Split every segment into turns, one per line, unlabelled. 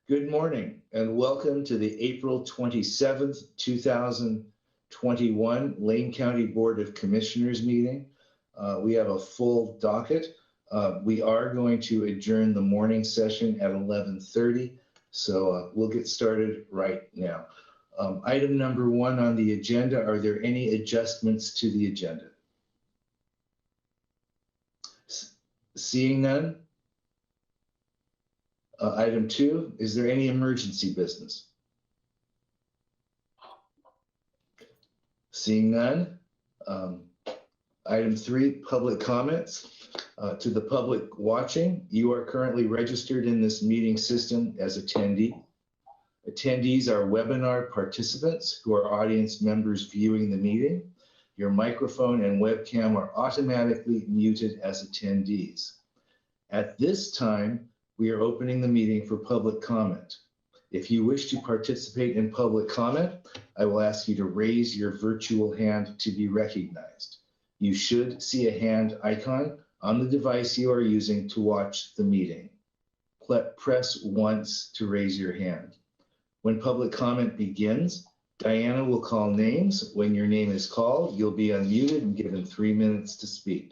Good morning and welcome to the April 27th, 2021 Lane County Board of Commissioners meeting. We have a full docket. We are going to adjourn the morning session at 11:30, so we'll get started right now. Item number 1 on the agenda, are there any adjustments to the agenda? Seeing none. Item 2, is there any emergency business? Seeing none. Item 3, public comments. To the public watching, you are currently registered in this meeting system as attendee. Attendees are webinar participants who are audience members viewing the meeting. Your microphone and webcam are automatically muted as attendees. At this time, we are opening the meeting for public comment. If you wish to participate in public comment, I will ask you to raise your virtual hand to be recognized. You should see a hand icon on the device you are using to watch the meeting. Press once to raise your hand. When public comment begins, Diana will call names. When your name is called, you'll be unmuted and given 3 minutes to speak.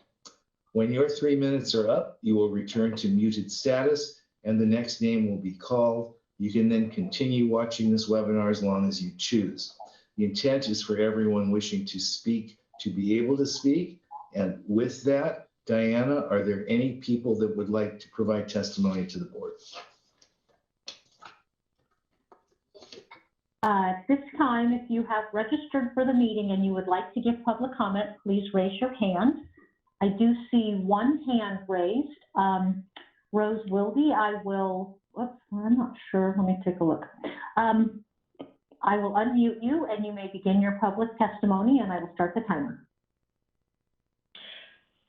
When your 3 minutes are up, you will return to muted status and the next name will be called. You can then continue watching this webinar as long as you choose. The intent is for everyone wishing to speak to be able to speak. And with that, Diana, are there any people that would like to provide testimony to the board?
At this time, if you have registered for the meeting and you would like to give public comment, please raise your hand. I do see one hand raised. Rose Wilde, I will, oops, I'm not sure, let me take a look. I will unmute you and you may begin your public testimony and I will start the timer.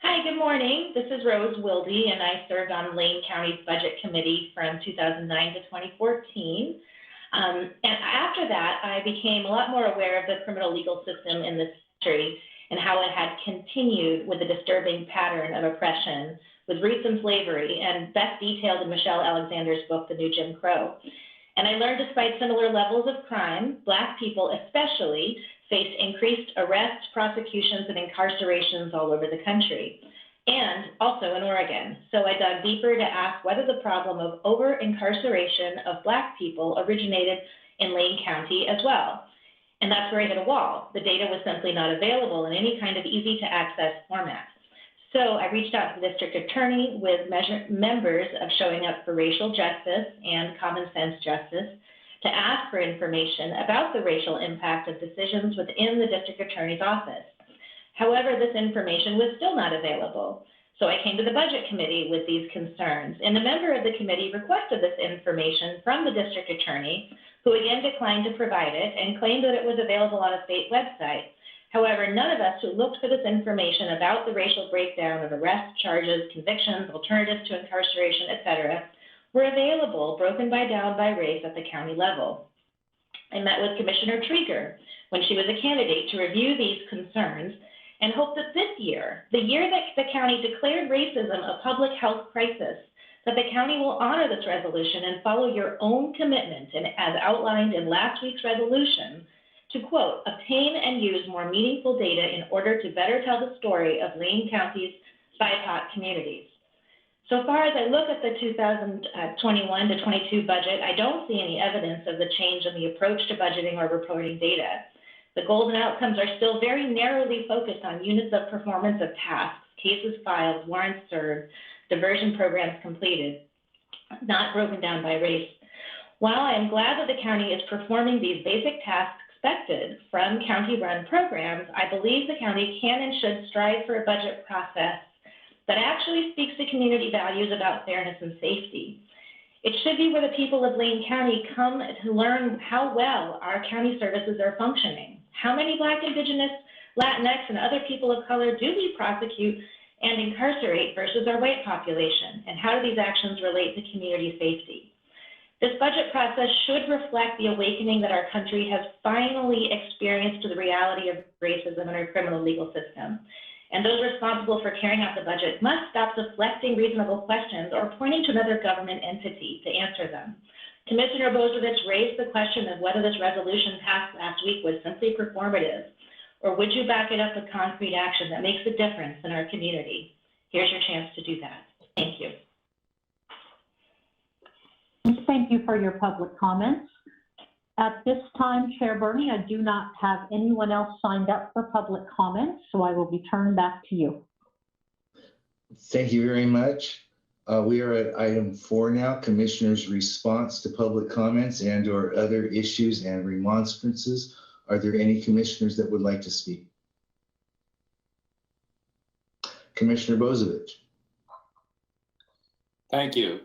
Hi, good morning. This is Rose Wilde and I served on Lane County's Budget Committee from 2009 to 2014. And after that, I became a lot more aware of the criminal legal system in this country and how it had continued with a disturbing pattern of oppression with roots in slavery and best detailed in Michelle Alexander's book, The New Jim Crow. And I learned despite similar levels of crime, Black people especially face increased arrests, prosecutions, and incarcerations all over the country, and also in Oregon. So I dug deeper to ask whether the problem of over-incarceration of Black people originated in Lane County as well. And that's where I hit a wall. The data was simply not available in any kind of easy-to-access format. So I reached out to the district attorney with members of Showing Up for Racial Justice and Common Sense Justice to ask for information about the racial impact of decisions within the district attorney's office. However, this information was still not available. So I came to the budget committee with these concerns, and a member of the committee requested this information from the district attorney, who again declined to provide it and claimed that it was available on a state website. However, none of us who looked for this information about the racial breakdown of arrests, charges, convictions, alternatives to incarceration, etc., were available, broken down by race at the county level. I met with Commissioner Trieger when she was a candidate to review these concerns and hope that this year, the year that the county declared racism a public health crisis, that the county will honor this resolution and follow your own commitment, and as outlined in last week's resolution, to, quote, obtain and use more meaningful data in order to better tell the story of Lane County's BIPOC communities. So far as I look at the 2021 to 22 budget, I don't see any evidence of the change in the approach to budgeting or reporting data. The goals and outcomes are still very narrowly focused on units of performance of tasks, cases filed, warrants served, diversion programs completed, not broken down by race. While I am glad that the county is performing these basic tasks expected from county-run programs, I believe the county can and should strive for a budget process that actually speaks to community values about fairness and safety. It should be where the people of Lane County come to learn how well our county services are functioning. How many Black, Indigenous, Latinx, and other people of color do we prosecute and incarcerate versus our white population? And how do these actions relate to community safety? This budget process should reflect the awakening that our country has finally experienced to the reality of racism in our criminal legal system. And those responsible for carrying out the budget must stop deflecting reasonable questions or pointing to another government entity to answer them. Commissioner Bozovich raised the question of whether this resolution passed last week was simply performative, or would you back it up with concrete action that makes a difference in our community? Here's your chance to do that. Thank you.
Thank you for your public comments. At this time, Chair Burney, I do not have anyone else signed up for public comments, so I will return back to you.
Thank you very much. We are at item 4 now, Commissioner's response to public comments and or other issues and remonstrances. Are there any commissioners that would like to speak? Commissioner Bozovich.
Thank you.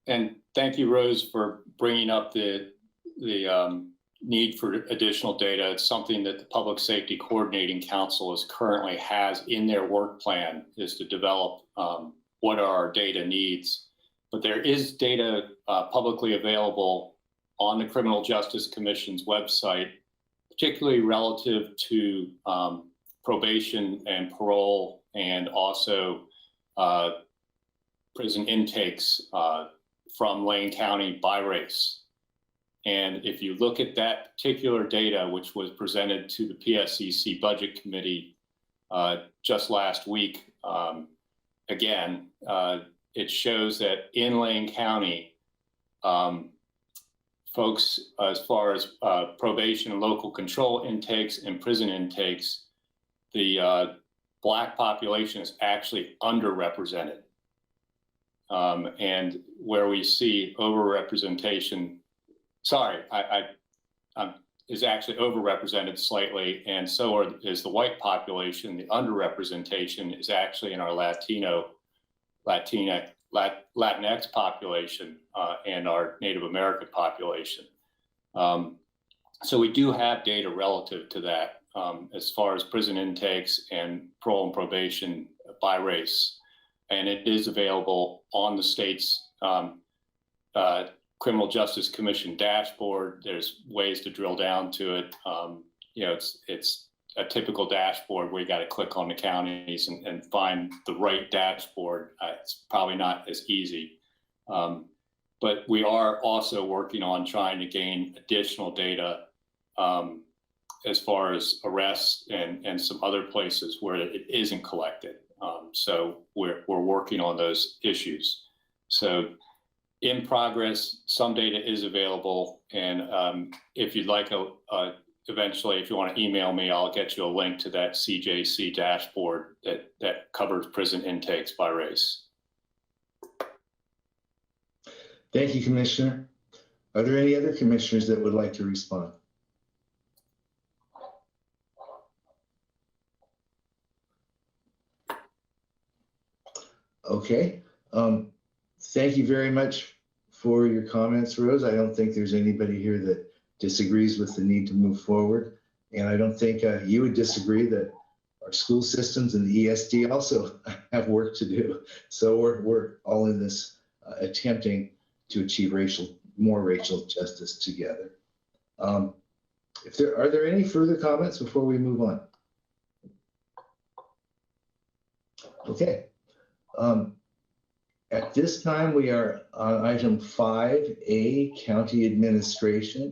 And thank you, Rose, for bringing up the need for additional data. It's something that the Public Safety Coordinating Council currently has in their work plan, is to develop what are our data needs. But there is data publicly available on the Criminal Justice Commission's website, particularly relative to probation and parole, and also prison intakes from Lane County by race. And if you look at that particular data, which was presented to the PSCC Budget Committee just last week, again, it shows that in Lane County, folks, as far as probation and local control intakes and prison intakes, the Black population is actually underrepresented. And where we see overrepresentation, is actually overrepresented slightly, and so is the white population. The underrepresentation is actually in our Latinx population and our Native American population. So we do have data relative to that as far as prison intakes and parole and probation by race. And it is available on the state's Criminal Justice Commission dashboard. There's ways to drill down to it. It's a typical dashboard where you got to click on the counties and find the right dashboard. It's probably not as easy. But we are also working on trying to gain additional data as far as arrests and some other places where it isn't collected. So we're working on those issues. So in progress, some data is available. And if you'd like, eventually, if you want to email me, I'll get you a link to that CJC dashboard that covers prison intakes by race.
Thank you, Commissioner. Are there any other commissioners that would like to respond? Okay. Thank you very much for your comments, Rose. I don't think there's anybody here that disagrees with the need to move forward. And I don't think you would disagree that our school systems and the ESD also have work to do. So we're all in this attempting to achieve more racial justice together. Are there any further comments before we move on? Okay. At this time, we are on item 5A, County Administration,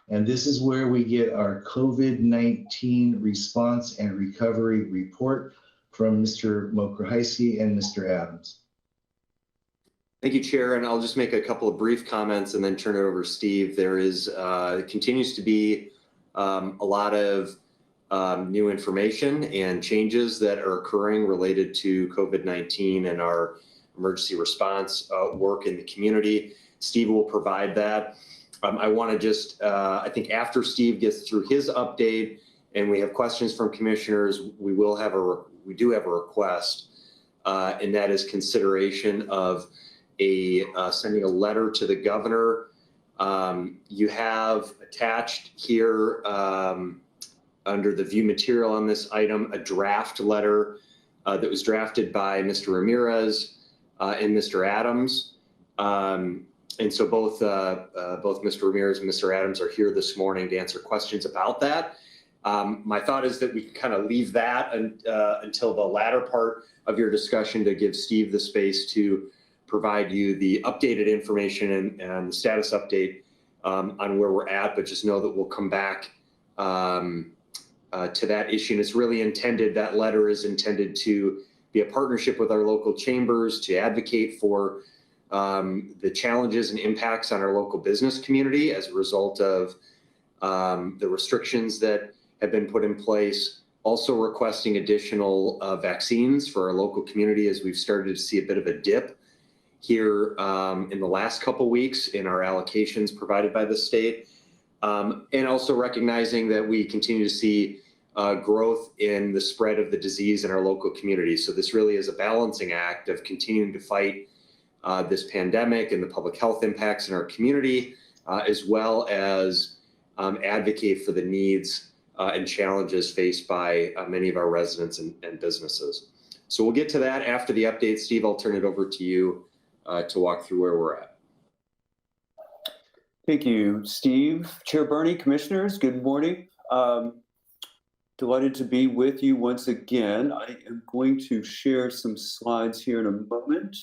and this is where we get our COVID-19 response and recovery report from Mr. Mokraheisky and Mr. Adams.
Thank you, Chair, and I'll just make a couple of brief comments and then turn it over to Steve. There continues to be a lot of new information and changes that are occurring related to COVID-19 and our emergency response work in the community. Steve will provide that. I want to just, I think after Steve gets through his update and we have questions from commissioners, we do have a request, and that is consideration of sending a letter to the governor. You have attached here under the view material on this item, a draft letter that was drafted by Mr. Ramirez and Mr. Adams. And so both Mr. Ramirez and Mr. Adams are here this morning to answer questions about that. My thought is that we can kind of leave that until the latter part of your discussion to give Steve the space to provide you the updated information and the status update on where we're at, but just know that we'll come back to that issue. And it's really intended, that letter is intended to be a partnership with our local chambers to advocate for the challenges and impacts on our local business community as a result of the restrictions that have been put in place. Also requesting additional vaccines for our local community as we've started to see a bit of a dip here in the last couple weeks in our allocations provided by the state. And also recognizing that we continue to see growth in the spread of the disease in our local community. So this really is a balancing act of continuing to fight this pandemic and the public health impacts in our community, as well as advocate for the needs and challenges faced by many of our residents and businesses. So we'll get to that after the update. Steve, I'll turn it over to you to walk through where we're at.
Thank you, Steve. Chair Bernie, commissioners, good morning. Delighted to be with you once again. I am going to share some slides here in a moment.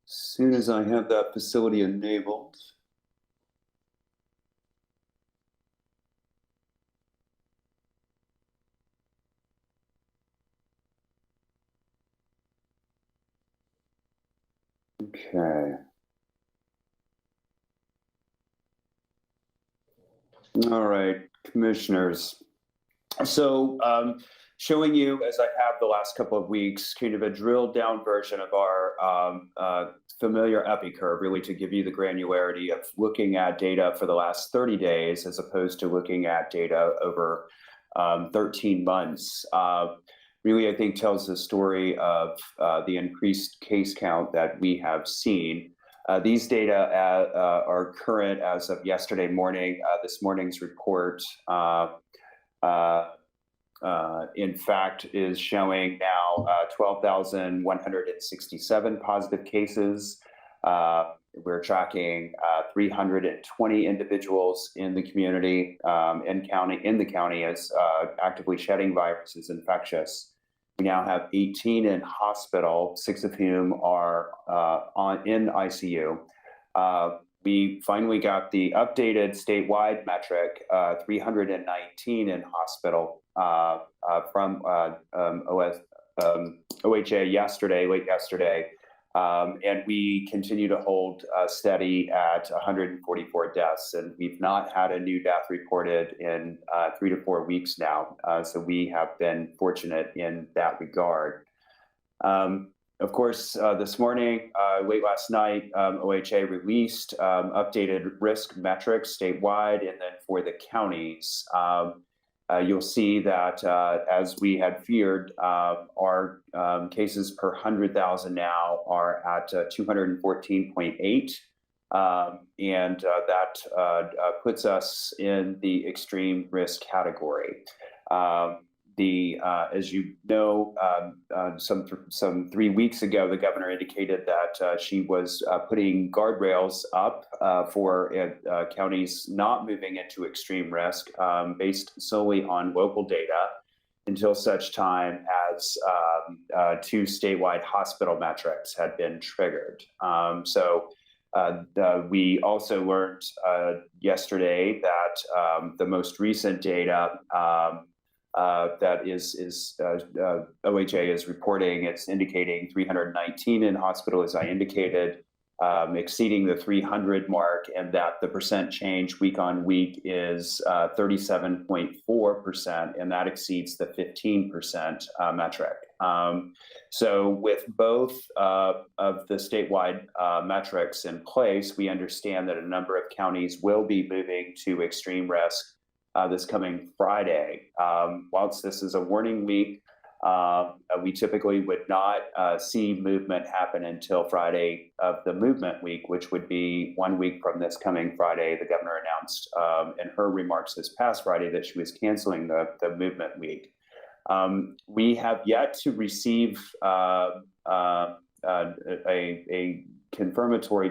As soon as I have that facility enabled. Okay. All right, commissioners. So showing you, as I have the last couple of weeks, kind of a drilled down version of our familiar epi curve, really to give you the granularity of looking at data for the last 30 days, as opposed to looking at data over 13 months. Really, I think tells the story of the increased case count that we have seen. These data are current as of yesterday morning. This morning's report, in fact, is showing now 12,167 positive cases. We're tracking 320 individuals in the community, in the county as actively shedding virus is infectious. We now have 18 in hospital, 6 of whom are in ICU. We finally got the updated statewide metric, 319 in hospital from OHA yesterday, late yesterday. And we continue to hold steady at 144 deaths, and we've not had a new death reported in 3 to 4 weeks now. So we have been fortunate in that regard. Of course, this morning, late last night, OHA released updated risk metrics statewide, and then for the counties. You'll see that as we had feared, our cases per 100,000 now are at 214.8, and that puts us in the extreme risk category. As you know, some 3 weeks ago, the governor indicated that she was putting guardrails up for counties not moving into extreme risk based solely on local data until such time as 2 statewide hospital metrics had been triggered. We also learned yesterday that the most recent data that OHA is reporting, it's indicating 319 in hospital, as I indicated, exceeding the 300 mark, and that the percent change week on week is 37.4%, and that exceeds the 15% metric. So with both of the statewide metrics in place, we understand that a number of counties will be moving to extreme risk this coming Friday. Whilst this is a warning week, we typically would not see movement happen until Friday of the movement week, which would be 1 week from this coming Friday. The governor announced in her remarks this past Friday that she was canceling the movement week. We have yet to receive a confirmatory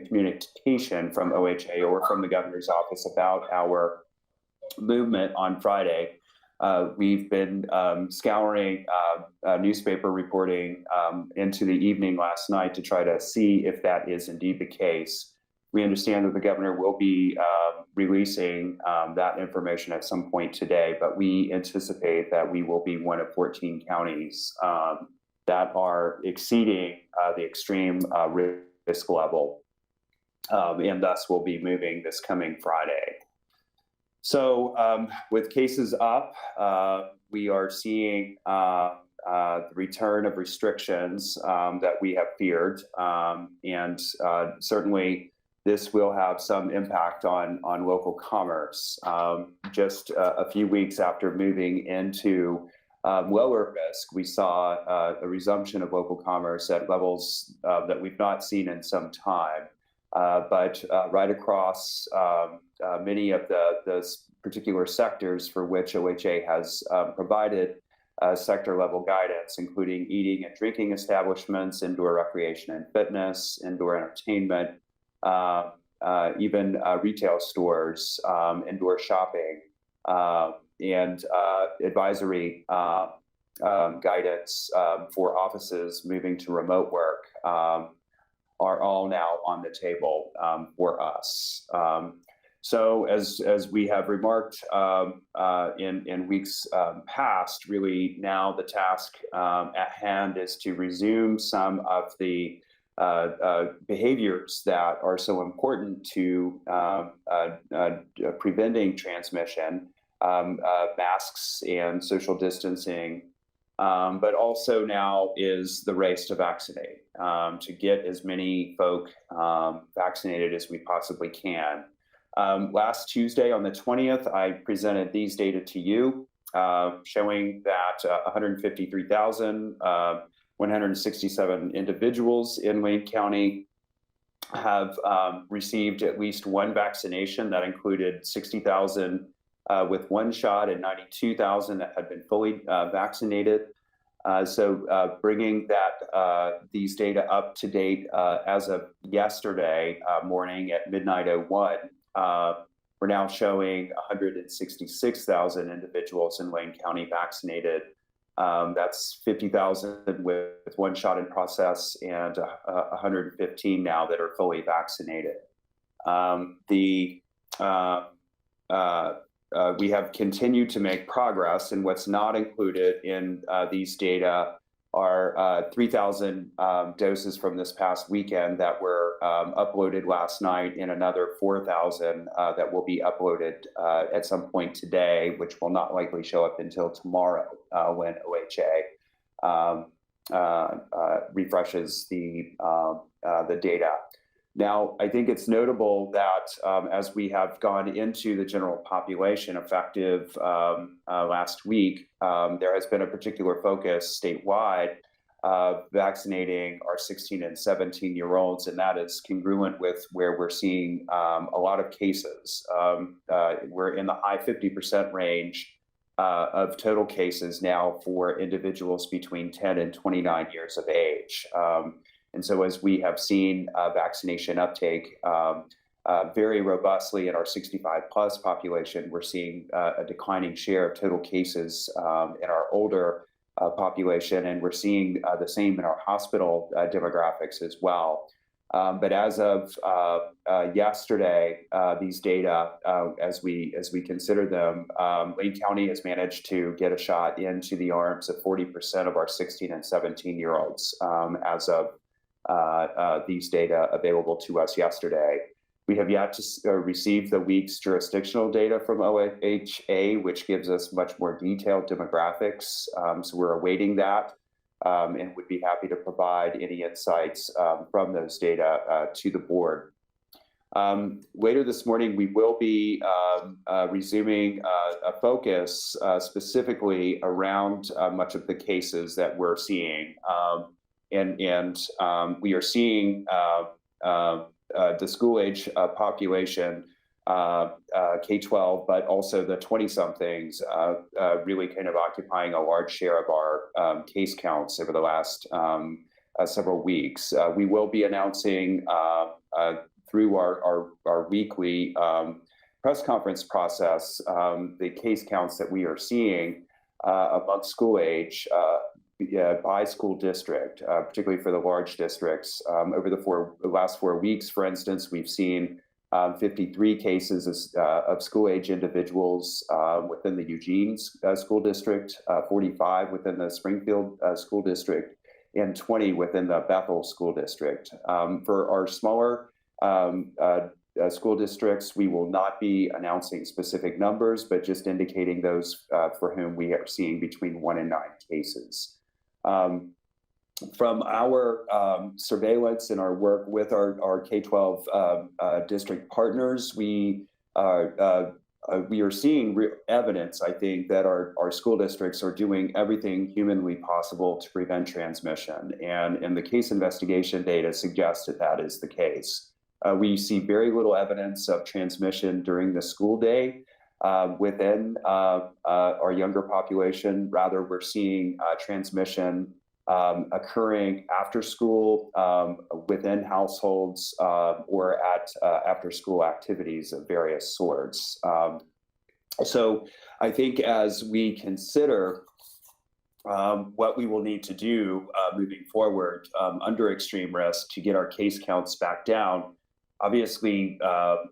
communication from OHA or from the governor's office about our movement on Friday. We've been scouring newspaper reporting into the evening last night to try to see if that is indeed the case. We understand that the governor will be releasing that information at some point today, but we anticipate that we will be one of 14 counties that are exceeding the extreme risk level, and thus will be moving this coming Friday. So with cases up, we are seeing the return of restrictions that we have feared, and certainly this will have some impact on local commerce. Just a few weeks after moving into lower risk, we saw a resumption of local commerce at levels that we've not seen in some time. But right across many of the particular sectors for which OHA has provided sector level guidance, including eating and drinking establishments, indoor recreation and fitness, indoor entertainment, even retail stores, indoor shopping, and advisory guidance for offices moving to remote work are all now on the table for us. So as we have remarked in weeks past, really now the task at hand is to resume some of the behaviors that are so important to preventing transmission, masks and social distancing, but also now is the race to vaccinate, to get as many folk vaccinated as we possibly can. Last Tuesday on the 20th, I presented these data to you, showing that 153,167 individuals in Wayne County have received at least one vaccination. That included 60,000 with one shot and 92,000 that had been fully vaccinated. So bringing these data up to date as of yesterday morning at midnight 01, we're now showing 166,000 individuals in Wayne County vaccinated. That's 50,000 with one shot in process and 115 now that are fully vaccinated. We have continued to make progress, and what's not included in these data are 3,000 doses from this past weekend that were uploaded last night, and another 4,000 that will be uploaded at some point today, which will not likely show up until tomorrow when OHA refreshes the data. Now, I think it's notable that as we have gone into the general population effective last week, there has been a particular focus statewide vaccinating our 16 and 17-year-olds, and that is congruent with where we're seeing a lot of cases. We're in the high 50% range of total cases now for individuals between 10 and 29 years of age. And so as we have seen vaccination uptake very robustly in our 65 plus population, we're seeing a declining share of total cases in our older population, and we're seeing the same in our hospital demographics as well. But as of yesterday, these data, as we consider them, Wayne County has managed to get a shot into the arms of 40% of our 16 and 17-year-olds as of these data available to us yesterday. We have yet to receive the week's jurisdictional data from OHA, which gives us much more detailed demographics. So we're awaiting that and would be happy to provide any insights from those data to the board. Later this morning, we will be resuming a focus specifically around much of the cases that we're seeing. And we are seeing the school age population, K-12, but also the 20-somethings really kind of occupying a large share of our case counts over the last several weeks. We will be announcing through our weekly press conference process, the case counts that we are seeing amongst school age by school district, particularly for the large districts, over the last 4 weeks, for instance, we've seen 53 cases of school age individuals within the Eugene school district, 45 within the Springfield school district, and 20 within the Bethel school district. For our smaller school districts, we will not be announcing specific numbers, but just indicating those for whom we are seeing between 1 and 9 cases. From our surveillance and our work with our K-12 district partners, we are seeing real evidence, I think, that our school districts are doing everything humanly possible to prevent transmission. And the case investigation data suggests that that is the case. We see very little evidence of transmission during the school day within our younger population. Rather, we're seeing transmission occurring after school, within households, or at after school activities of various sorts. So I think as we consider what we will need to do moving forward under extreme risk to get our case counts back down, obviously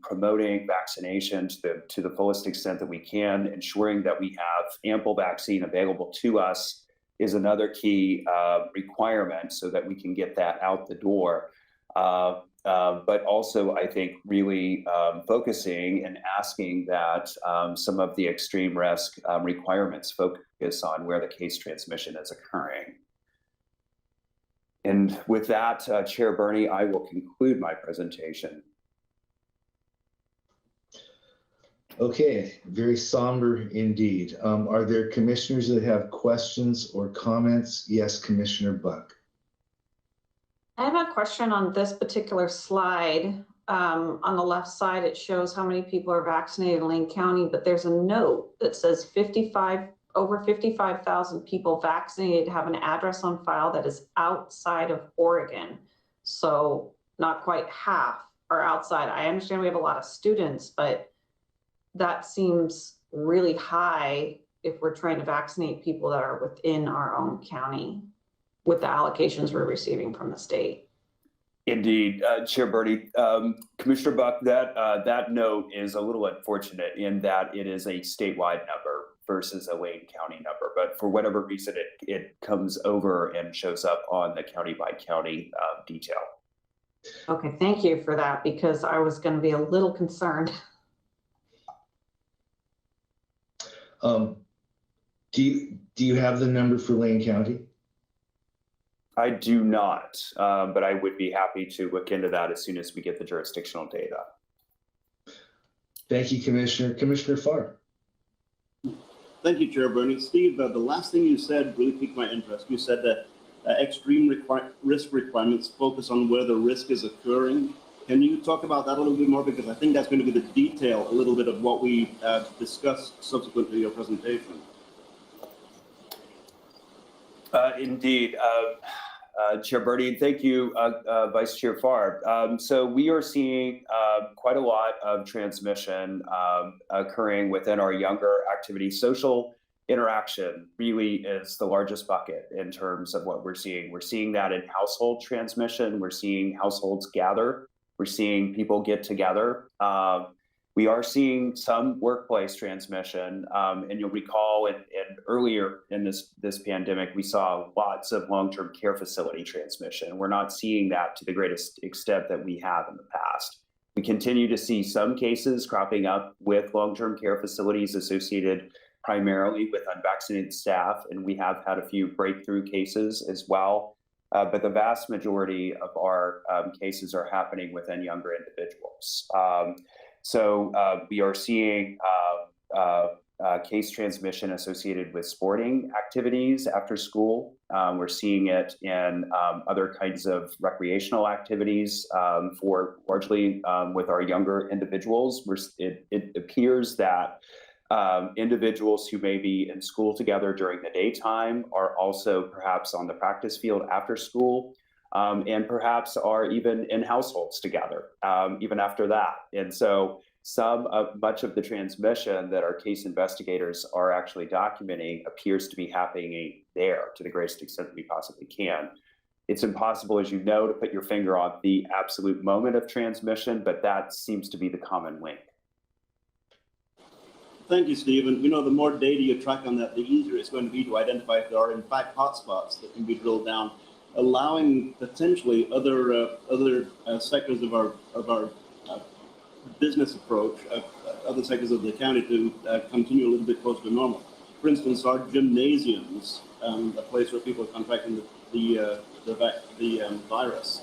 promoting vaccination to the fullest extent that we can, ensuring that we have ample vaccine available to us is another key requirement so that we can get that out the door. But also, I think, really focusing and asking that some of the extreme risk requirements focus on where the case transmission is occurring. And with that, Chair Bernie, I will conclude my presentation.
Okay, very somber indeed. Are there commissioners that have questions or comments? Yes, Commissioner Buck.
I have a question on this particular slide. On the left side, it shows how many people are vaccinated in Lane County, but there's a note that says over 55,000 people vaccinated have an address on file that is outside of Oregon. So not quite half are outside. I understand we have a lot of students, but that seems really high if we're trying to vaccinate people that are within our own county with the allocations we're receiving from the state.
Indeed, Chair Bernie, Commissioner Buck, that note is a little unfortunate in that it is a statewide number versus a Lane County number, but for whatever reason, it comes over and shows up on the county by county detail.
Okay, thank you for that, because I was going to be a little concerned.
Do you have the number for Lane County?
I do not, but I would be happy to look into that as soon as we get the jurisdictional data.
Thank you, Commissioner. Commissioner Farr.
Thank you, Chair Bernie. Steve, the last thing you said really piqued my interest. You said that extreme risk requirements focus on where the risk is occurring. Can you talk about that a little bit more? Because I think that's going to be the detail, a little bit of what we discussed subsequent to your presentation.
Indeed. Chair Bernie, thank you, Vice Chair Farr. So we are seeing quite a lot of transmission occurring within our younger activities. Social interaction really is the largest bucket in terms of what we're seeing. We're seeing that in household transmission. We're seeing households gather. We're seeing people get together. We are seeing some workplace transmission, and you'll recall earlier in this pandemic, we saw lots of long-term care facility transmission. We're not seeing that to the greatest extent that we have in the past. We continue to see some cases cropping up with long-term care facilities associated primarily with unvaccinated staff, and we have had a few breakthrough cases as well. But the vast majority of our cases are happening within younger individuals. So we are seeing case transmission associated with sporting activities after school. We're seeing it in other kinds of recreational activities for largely with our younger individuals. It appears that individuals who may be in school together during the daytime are also perhaps on the practice field after school. And perhaps are even in households together, even after that. And so much of the transmission that our case investigators are actually documenting appears to be happening there to the greatest extent we possibly can. It's impossible, as you know, to put your finger on the absolute moment of transmission, but that seems to be the common link.
Thank you, Stephen. You know, the more data you track on that, the easier it's going to be to identify if there are in fact hotspots that can be drilled down, allowing potentially other sectors of our business approach, other sectors of the county to continue a little bit closer to normal. For instance, our gymnasiums, a place where people are contracting the virus.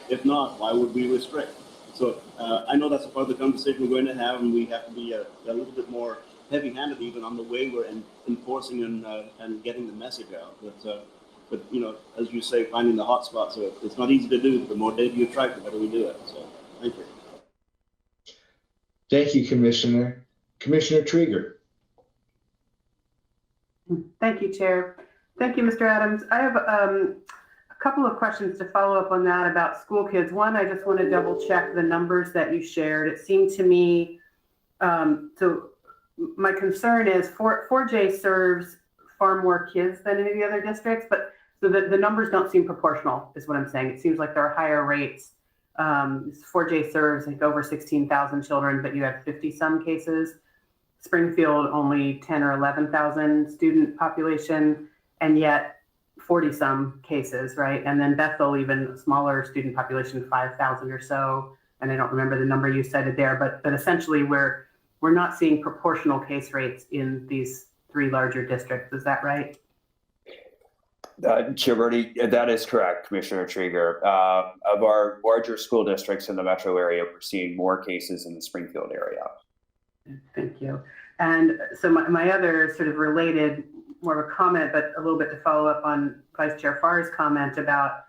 If not, why would we restrict? So I know that's a part of the conversation we're going to have, and we have to be a little bit more heavy-handed even on the way we're enforcing and getting the message out. But you know, as you say, finding the hot spots, it's not easy to do. The more data you track, the better we do it. So thank you.
Thank you, Commissioner. Commissioner Trieger.
Thank you, Chair. Thank you, Mr. Adams. I have a couple of questions to follow up on that about school kids. One, I just want to double check the numbers that you shared. It seemed to me, so my concern is 4J serves far more kids than any of the other districts, but so the numbers don't seem proportional is what I'm saying. It seems like there are higher rates. 4J serves like over 16,000 children, but you have 50 some cases. Springfield only 10 or 11,000 student population, and yet 40 some cases, right? And then Bethel, even smaller student population, 5,000 or so. And I don't remember the number you cited there, but essentially we're not seeing proportional case rates in these three larger districts. Is that right?
Chair Bernie, that is correct, Commissioner Trieger. Of our larger school districts in the metro area, we're seeing more cases in the Springfield area.
Thank you. And so my other sort of related, more of a comment, but a little bit to follow up on Vice Chair Farr's comment about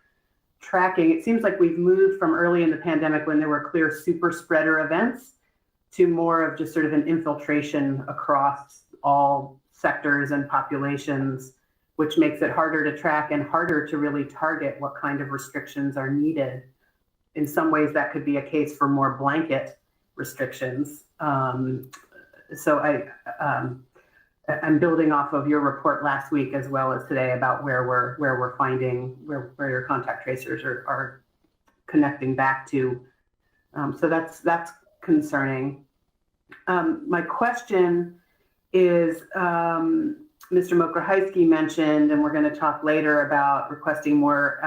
tracking. It seems like we've moved from early in the pandemic when there were clear super spreader events to more of just sort of an infiltration across all sectors and populations, which makes it harder to track and harder to really target what kind of restrictions are needed. In some ways, that could be a case for more blanket restrictions. So I'm building off of your report last week as well as today about where we're finding where your contact tracers are connecting back to. So that's concerning. My question is, Mr. Mokrahysky mentioned, and we're going to talk later about requesting more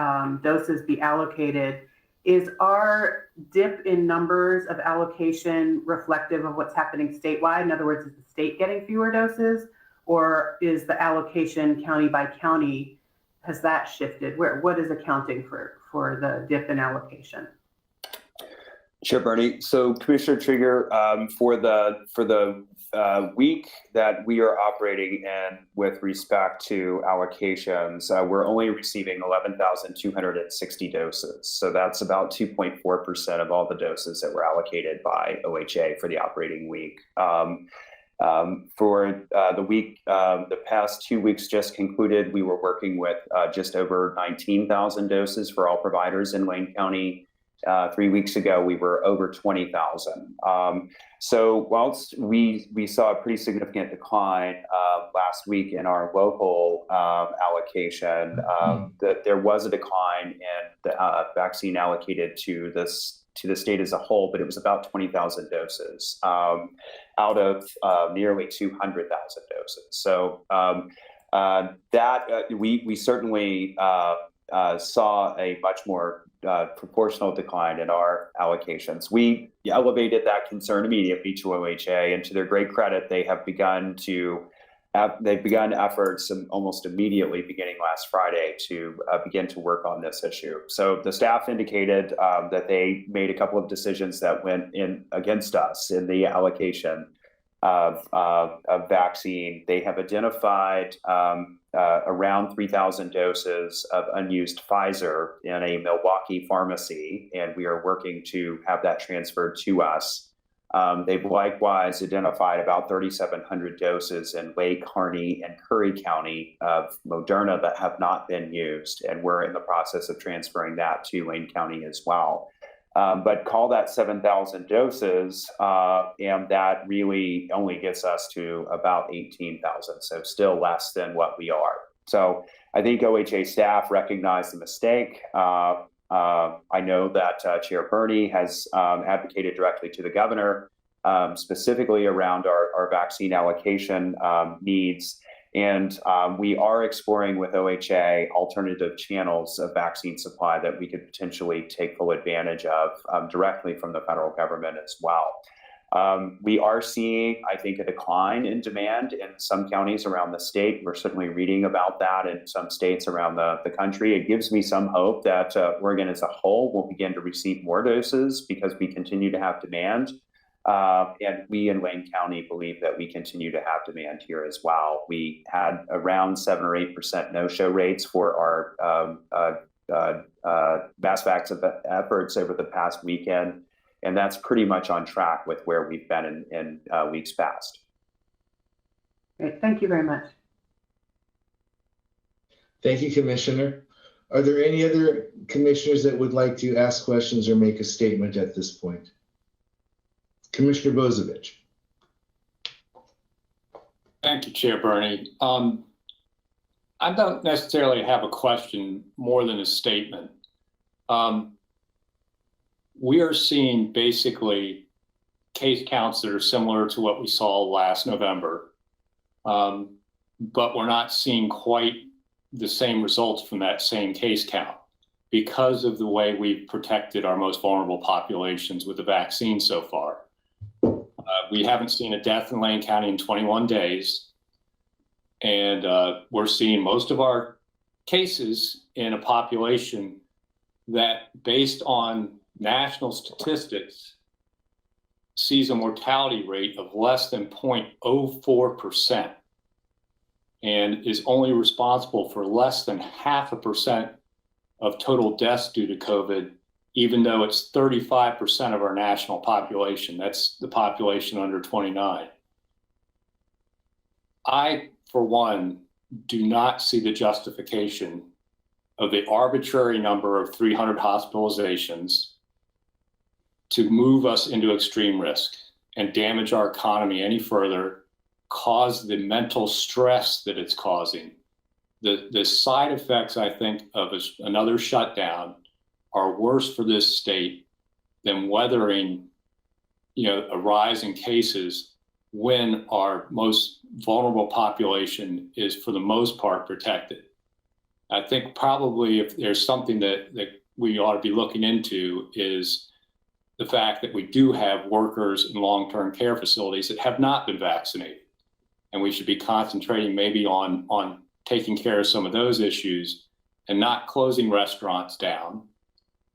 doses be allocated. Is our dip in numbers of allocation reflective of what's happening statewide? In other words, is the state getting fewer doses, or is the allocation county by county, has that shifted? What is accounting for the dip in allocation?
Chair Bernie, so Commissioner Trieger, for the week that we are operating in with respect to allocations, we're only receiving 11,260 doses. So that's about 2.4% of all the doses that were allocated by OHA for the operating week. For the week, the past 2 weeks just concluded, we were working with just over 19,000 doses for all providers in Wayne County. 3 weeks ago, we were over 20,000. So whilst we saw a pretty significant decline last week in our local allocation, there was a decline in the vaccine allocated to the state as a whole, but it was about 20,000 doses out of nearly 200,000 doses. So we certainly saw a much more proportional decline in our allocations. We elevated that concern immediately to OHA, and to their great credit, they have begun efforts almost immediately beginning last Friday to begin to work on this issue. So the staff indicated that they made a couple of decisions that went in against us in the allocation of vaccine. They have identified around 3,000 doses of unused Pfizer in a Milwaukee pharmacy, and we are working to have that transferred to us. They've likewise identified about 3,700 doses in Lake, Harney, and Curry County of Moderna that have not been used, and we're in the process of transferring that to Wayne County as well. But call that 7,000 doses, and that really only gets us to about 18,000, so still less than what we are. So I think OHA staff recognize the mistake. I know that Chair Burney has advocated directly to the governor, specifically around our vaccine allocation needs. And we are exploring with OHA alternative channels of vaccine supply that we could potentially take full advantage of directly from the federal government as well. We are seeing, I think, a decline in demand in some counties around the state. We're certainly reading about that in some states around the country. It gives me some hope that Oregon as a whole will begin to receive more doses because we continue to have demand. And we in Wayne County believe that we continue to have demand here as well. We had around 7 or 8% no-show rates for our mass vax efforts over the past weekend. And that's pretty much on track with where we've been in weeks past.
Great. Thank you very much.
Thank you, Commissioner. Are there any other commissioners that would like to ask questions or make a statement at this point? Commissioner Bozovich.
Thank you, Chair Burney. I don't necessarily have a question more than a statement. We are seeing basically case counts that are similar to what we saw last November, but we're not seeing quite the same results from that same case count because of the way we've protected our most vulnerable populations with the vaccine so far. We haven't seen a death in Lane County in 21 days, and we're seeing most of our cases in a population that, based on national statistics, sees a mortality rate of less than 0.04% and is only responsible for less than 0.5% of total deaths due to COVID, even though it's 35% of our national population. That's the population under 29. I, for one, do not see the justification of the arbitrary number of 300 hospitalizations to move us into extreme risk and damage our economy any further, cause the mental stress that it's causing. The side effects, I think, of another shutdown are worse for this state than weathering, a rise in cases when our most vulnerable population is, for the most part, protected. I think probably if there's something that we ought to be looking into is the fact that we do have workers in long-term care facilities that have not been vaccinated. And we should be concentrating maybe on taking care of some of those issues and not closing restaurants down,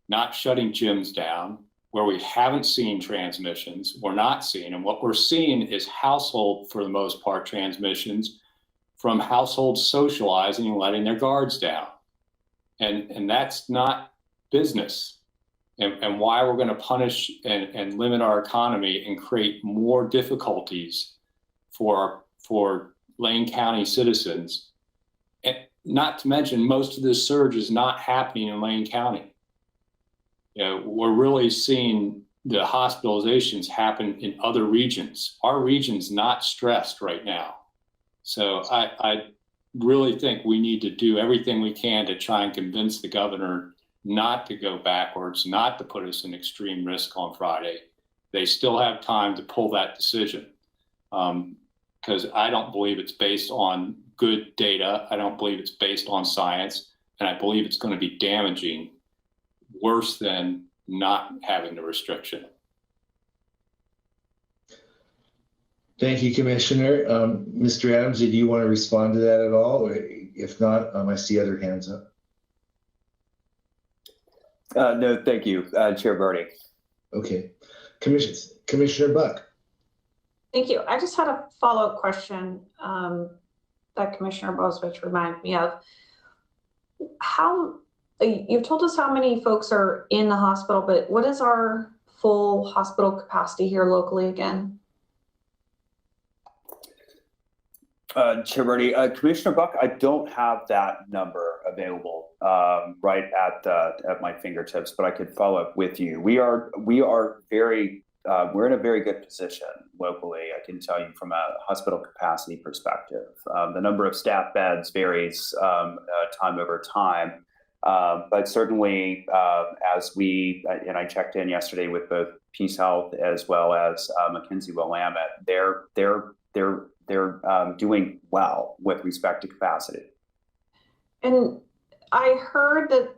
not shutting gyms down, where we haven't seen transmissions. We're not seeing, and what we're seeing is household, for the most part, transmissions from households socializing and letting their guards down. And that's not business. And why we're going to punish and limit our economy and create more difficulties for Lane County citizens. And not to mention, most of this surge is not happening in Lane County. We're really seeing the hospitalizations happen in other regions. Our region's not stressed right now. So I really think we need to do everything we can to try and convince the governor not to go backwards, not to put us in extreme risk on Friday. They still have time to pull that decision, because I don't believe it's based on good data. I don't believe it's based on science, and I believe it's going to be damaging, worse than not having the restriction.
Thank you, Commissioner. Mr. Adams, did you want to respond to that at all? Or if not, I see other hands up.
No, thank you, Chair Burney.
Okay. Commissioner Buck.
Thank you. I just had a follow-up question that Commissioner Bozovich reminded me of. You've told us how many folks are in the hospital, but what is our full hospital capacity here locally again?
Chair Bernie, Commissioner Buck, I don't have that number available right at my fingertips, but I could follow up with you. We're in a very good position locally. I can tell you from a hospital capacity perspective. The number of staff beds varies time over time, but certainly as and I checked in yesterday with both Peace Health as well as McKinsey Willamette, they're doing well with respect to capacity.
And I heard that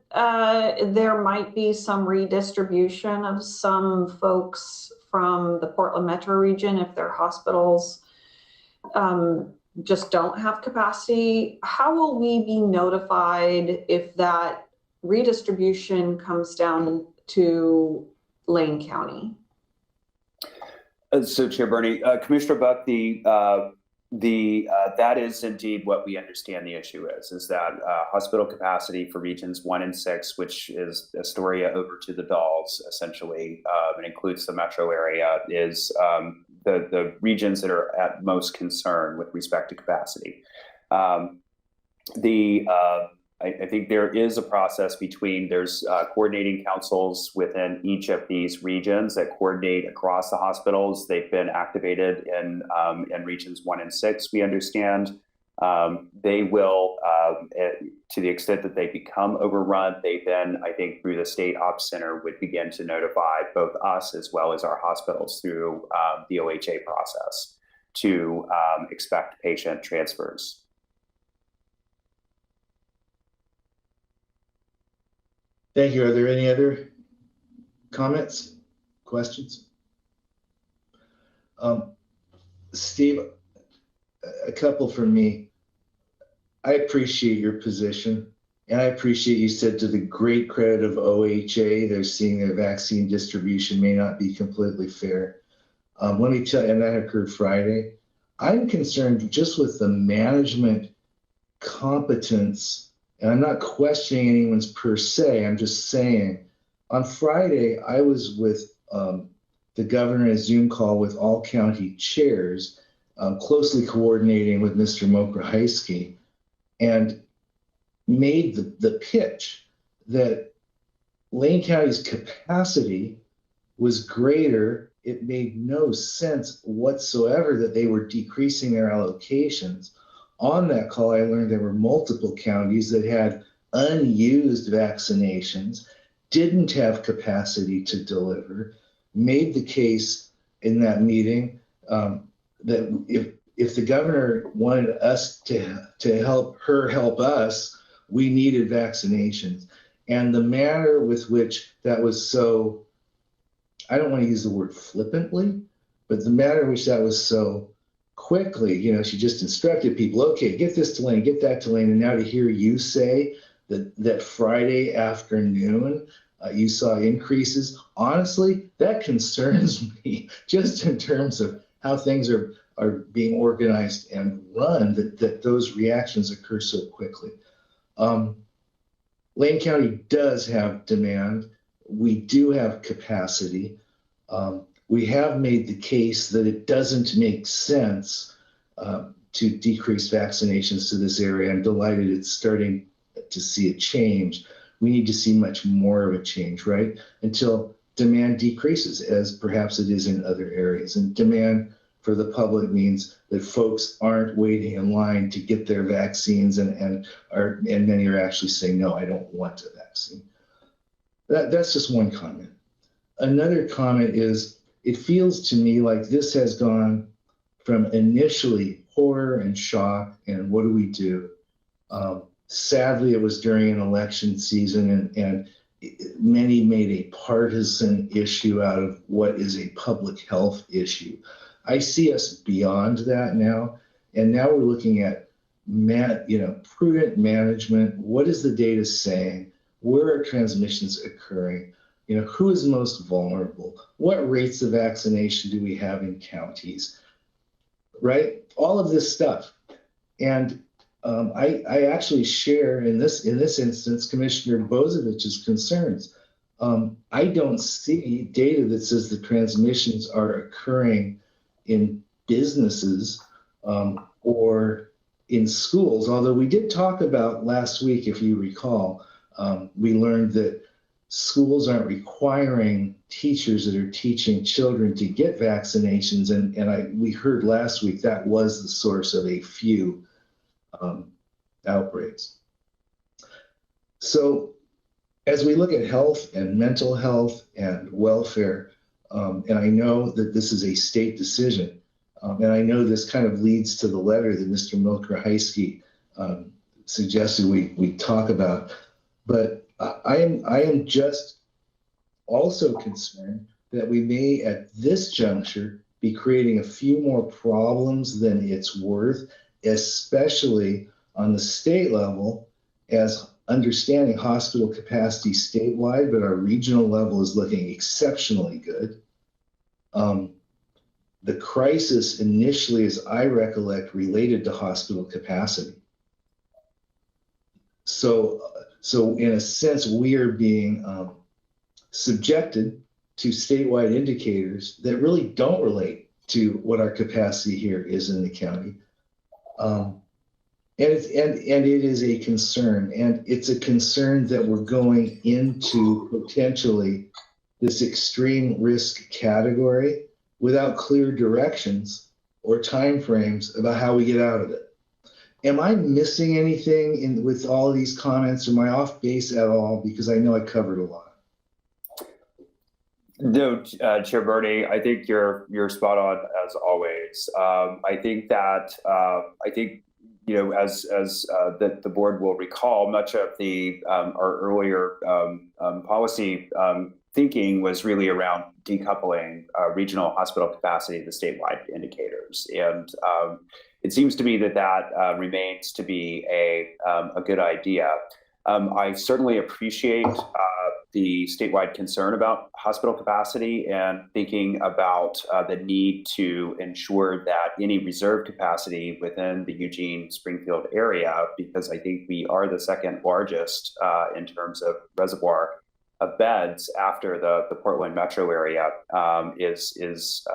there might be some redistribution of some folks from the Portland metro region if their hospitals just don't have capacity. How will we be notified if that redistribution comes down to Lane County?
So, Chair Bernie, Commissioner Buck, that is indeed what we understand the issue is that hospital capacity for regions 1 and 6, which is Astoria over to the Dalles, essentially, and includes the metro area, is the regions that are at most concern with respect to capacity. I think there is a process there's coordinating councils within each of these regions that coordinate across the hospitals. They've been activated in regions 1 and 6, we understand. They will, to the extent that they become overrun, they then, I think through the State Ops Center, would begin to notify both us as well as our hospitals through the OHA process to expect patient transfers.
Thank you. Are there any other comments, questions? Steve, a couple from me. I appreciate your position, and I appreciate you said to the great credit of OHA, they're seeing their vaccine distribution may not be completely fair. Let me tell you, and that occurred Friday. I'm concerned just with the management competence. And I'm not questioning anyone's per se, I'm just saying, on Friday, I was with the governor in a Zoom call with all county chairs, closely coordinating with Mr. Mokraheisky, and made the pitch that Lane County's capacity was greater. It made no sense whatsoever that they were decreasing their allocations. On that call, I learned there were multiple counties that had unused vaccinations, didn't have capacity to deliver, made the case in that meeting that if the governor wanted us to help her help us, we needed vaccinations. And the manner with which that was so, I don't want to use the word flippantly, but the manner in which that was so quickly, she just instructed people, okay, get this to Lane, get that to Lane. And now to hear you say that Friday afternoon, you saw increases, honestly, that concerns me just in terms of how things are being organized and run, that those reactions occur so quickly. Lane County does have demand. We do have capacity. We have made the case that it doesn't make sense to decrease vaccinations to this area. I'm delighted it's starting to see a change. We need to see much more of a change, right? Until demand decreases, as perhaps it is in other areas. And demand for the public means that folks aren't waiting in line to get their vaccines and many are actually saying, no, I don't want a vaccine. That's just one comment. Another comment is, it feels to me like this has gone from initially horror and shock and what do we do? Sadly, it was during an election season and many made a partisan issue out of what is a public health issue. I see us beyond that now, and now we're looking at prudent management. What is the data saying? Where are transmissions occurring? Who is most vulnerable? What rates of vaccination do we have in counties? Right? All of this stuff. And I actually share in this instance, Commissioner Bozovich's concerns. I don't see data that says the transmissions are occurring in businesses or in schools, although we did talk about last week, if you recall, we learned that schools aren't requiring teachers that are teaching children to get vaccinations. And we heard last week that was the source of a few outbreaks. So as we look at health and mental health and welfare, and I know that this is a state decision, and I know this kind of leads to the letter that Mr. Milker-Heisky suggested we talk about, but I am just also concerned that we may at this juncture be creating a few more problems than it's worth, especially on the state level, as understanding hospital capacity statewide, but our regional level is looking exceptionally good. The crisis initially, as I recollect, related to hospital capacity. So in a sense, we are being subjected to statewide indicators that really don't relate to what our capacity here is in the county. And it is a concern, and it's a concern that we're going into potentially this extreme risk category without clear directions or timeframes about how we get out of it. Am I missing anything with all of these comments? Am I off base at all? Because I know I covered a lot.
No, Chair Bernie, I think you're spot on as always. I think as the board will recall, much of our earlier policy thinking was really around decoupling regional hospital capacity to statewide indicators, and it seems to me that remains to be a good idea. I certainly appreciate the statewide concern about hospital capacity and thinking about the need to ensure that any reserve capacity within the Eugene-Springfield area, because I think we are the second largest in terms of reservoir of beds after the Portland metro area, is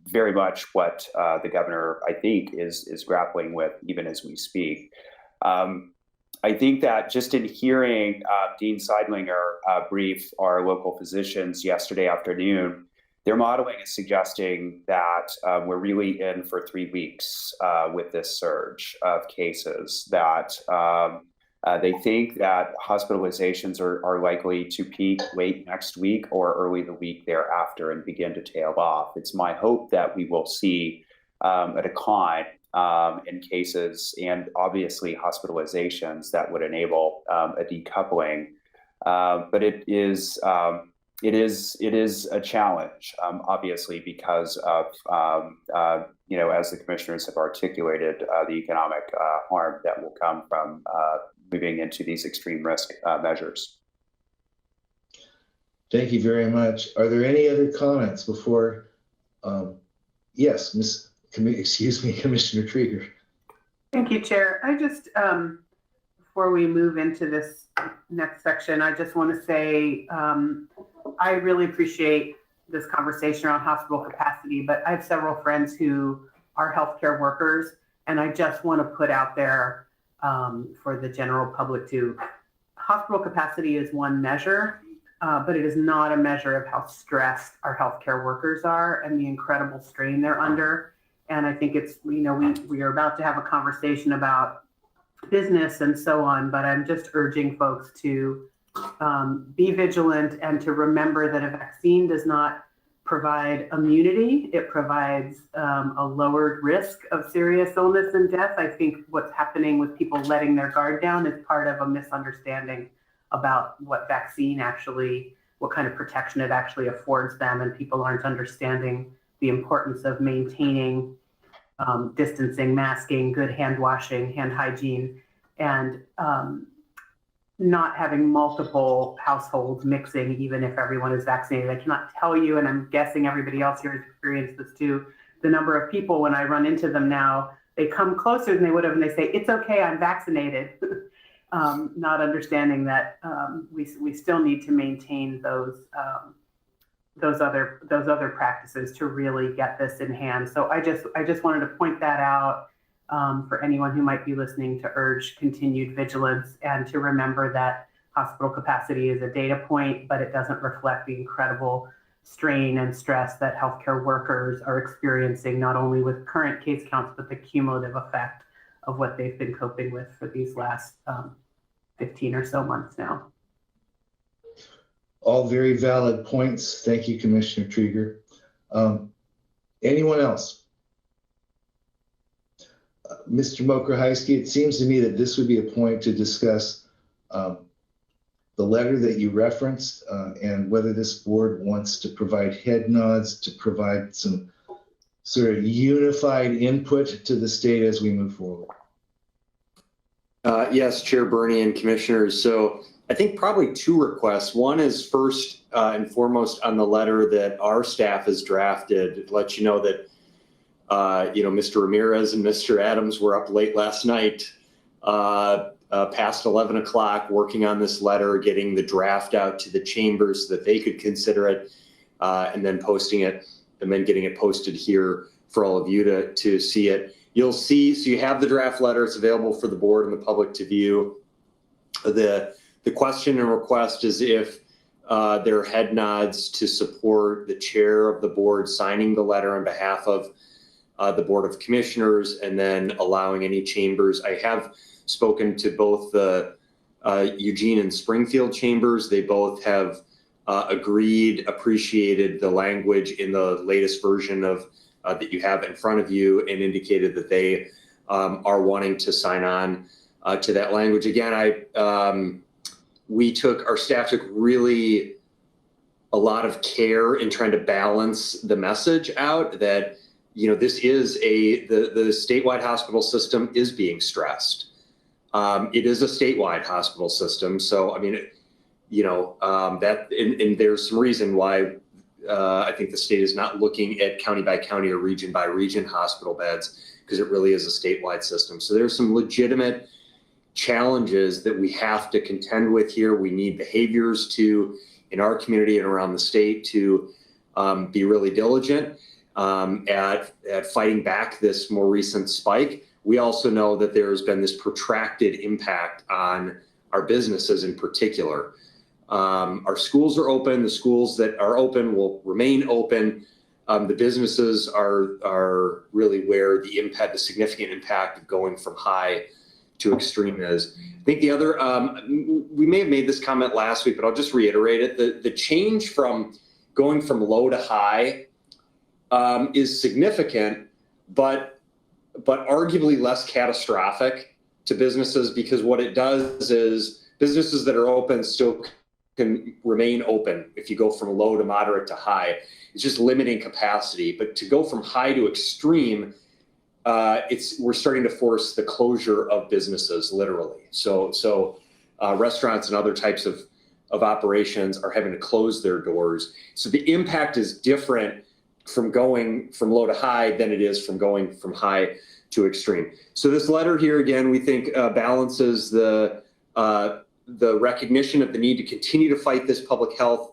very much what the governor, I think, is grappling with even as we speak. I think that just in hearing Dean Seidlinger brief our local physicians yesterday afternoon, their modeling is suggesting that we're really in for 3 weeks with this surge of cases, that they think that hospitalizations are likely to peak late next week or early the week thereafter and begin to tail off. It's my hope that we will see a decline in cases and obviously hospitalizations that would enable a decoupling. But it is a challenge, obviously, because of as the commissioners have articulated, the economic harm that will come from moving into these extreme risk measures.
Thank you very much. Are there any other comments before? Yes, Commissioner Krieger.
Thank you, Chair. I just, before we move into this next section, I just want to say I really appreciate this conversation around hospital capacity, but I have several friends who are healthcare workers, and I just want to put out there for the general public too, hospital capacity is one measure, but it is not a measure of how stressed our healthcare workers are and the incredible strain they're under. And I think it's, we are about to have a conversation about business and so on, but I'm just urging folks to be vigilant and to remember that a vaccine does not provide immunity. It provides a lowered risk of serious illness and death. I think what's happening with people letting their guard down is part of a misunderstanding about what vaccine actually, what kind of protection it actually affords them, and people aren't understanding the importance of maintaining distancing, masking, good hand washing, hand hygiene, and not having multiple households mixing, even if everyone is vaccinated. I cannot tell you, and I'm guessing everybody else here has experienced this too, the number of people when I run into them now, they come closer than they would have and they say, "It's okay, I'm vaccinated." Not understanding that we still need to maintain those other practices to really get this in hand. So I just wanted to point that out. for anyone who might be listening to urge continued vigilance and to remember that hospital capacity is a data point, but it doesn't reflect the incredible strain and stress that healthcare workers are experiencing, not only with current case counts, but the cumulative effect of what they've been coping with for these last 15 or so months now.
All very valid points. Thank you, Commissioner Trieger. Anyone else? Mr. Mokrahajski, it seems to me that this would be a point to discuss the letter that you referenced and whether this board wants to provide head nods to provide some sort of unified input to the state as we move forward.
Yes, Chair Berney and Commissioners. So I think probably two requests. One is first and foremost on the letter that our staff has drafted, let you know that Mr. Ramirez and Mr. Adams were up late last night, past 11 o'clock, working on this letter, getting the draft out to the chambers so that they could consider it, and then posting it, and then getting it posted here for all of you to see it. You'll see, so you have the draft letter. It's available for the board and the public to view. The question and request is if there are head nods to support the chair of the board signing the letter on behalf of the Board of Commissioners, and then allowing any chambers. I have spoken to both the Eugene and Springfield chambers. They both have appreciated the language in the latest version of that you have in front of you, and indicated that they are wanting to sign on to that language. Again, our staff took really a lot of care in trying to balance the message out that, this is the statewide hospital system is being stressed. It is a statewide hospital system. So, and there's some reason why I think the state is not looking at county by county or region by region hospital beds, because it really is a statewide system. So there's some legitimate challenges that we have to contend with here. We need behaviors in our community and around the state to be really diligent at fighting back this more recent spike. We also know that there has been this protracted impact on our businesses in particular. Our schools are open. The schools that are open will remain open. The businesses are really where the significant impact of going from high to extreme is. I think the other, we may have made this comment last week, but I'll just reiterate it. The change from going from low to high is significant, but arguably less catastrophic to businesses, because what it does is businesses that are open still can remain open if you go from low to moderate to high. It's just limiting capacity. But to go from high to extreme, we're starting to force the closure of businesses, literally. So restaurants and other types of operations are having to close their doors. So the impact is different from going from low to high than it is from going from high to extreme. So this letter here, again, we think balances the recognition of the need to continue to fight this public health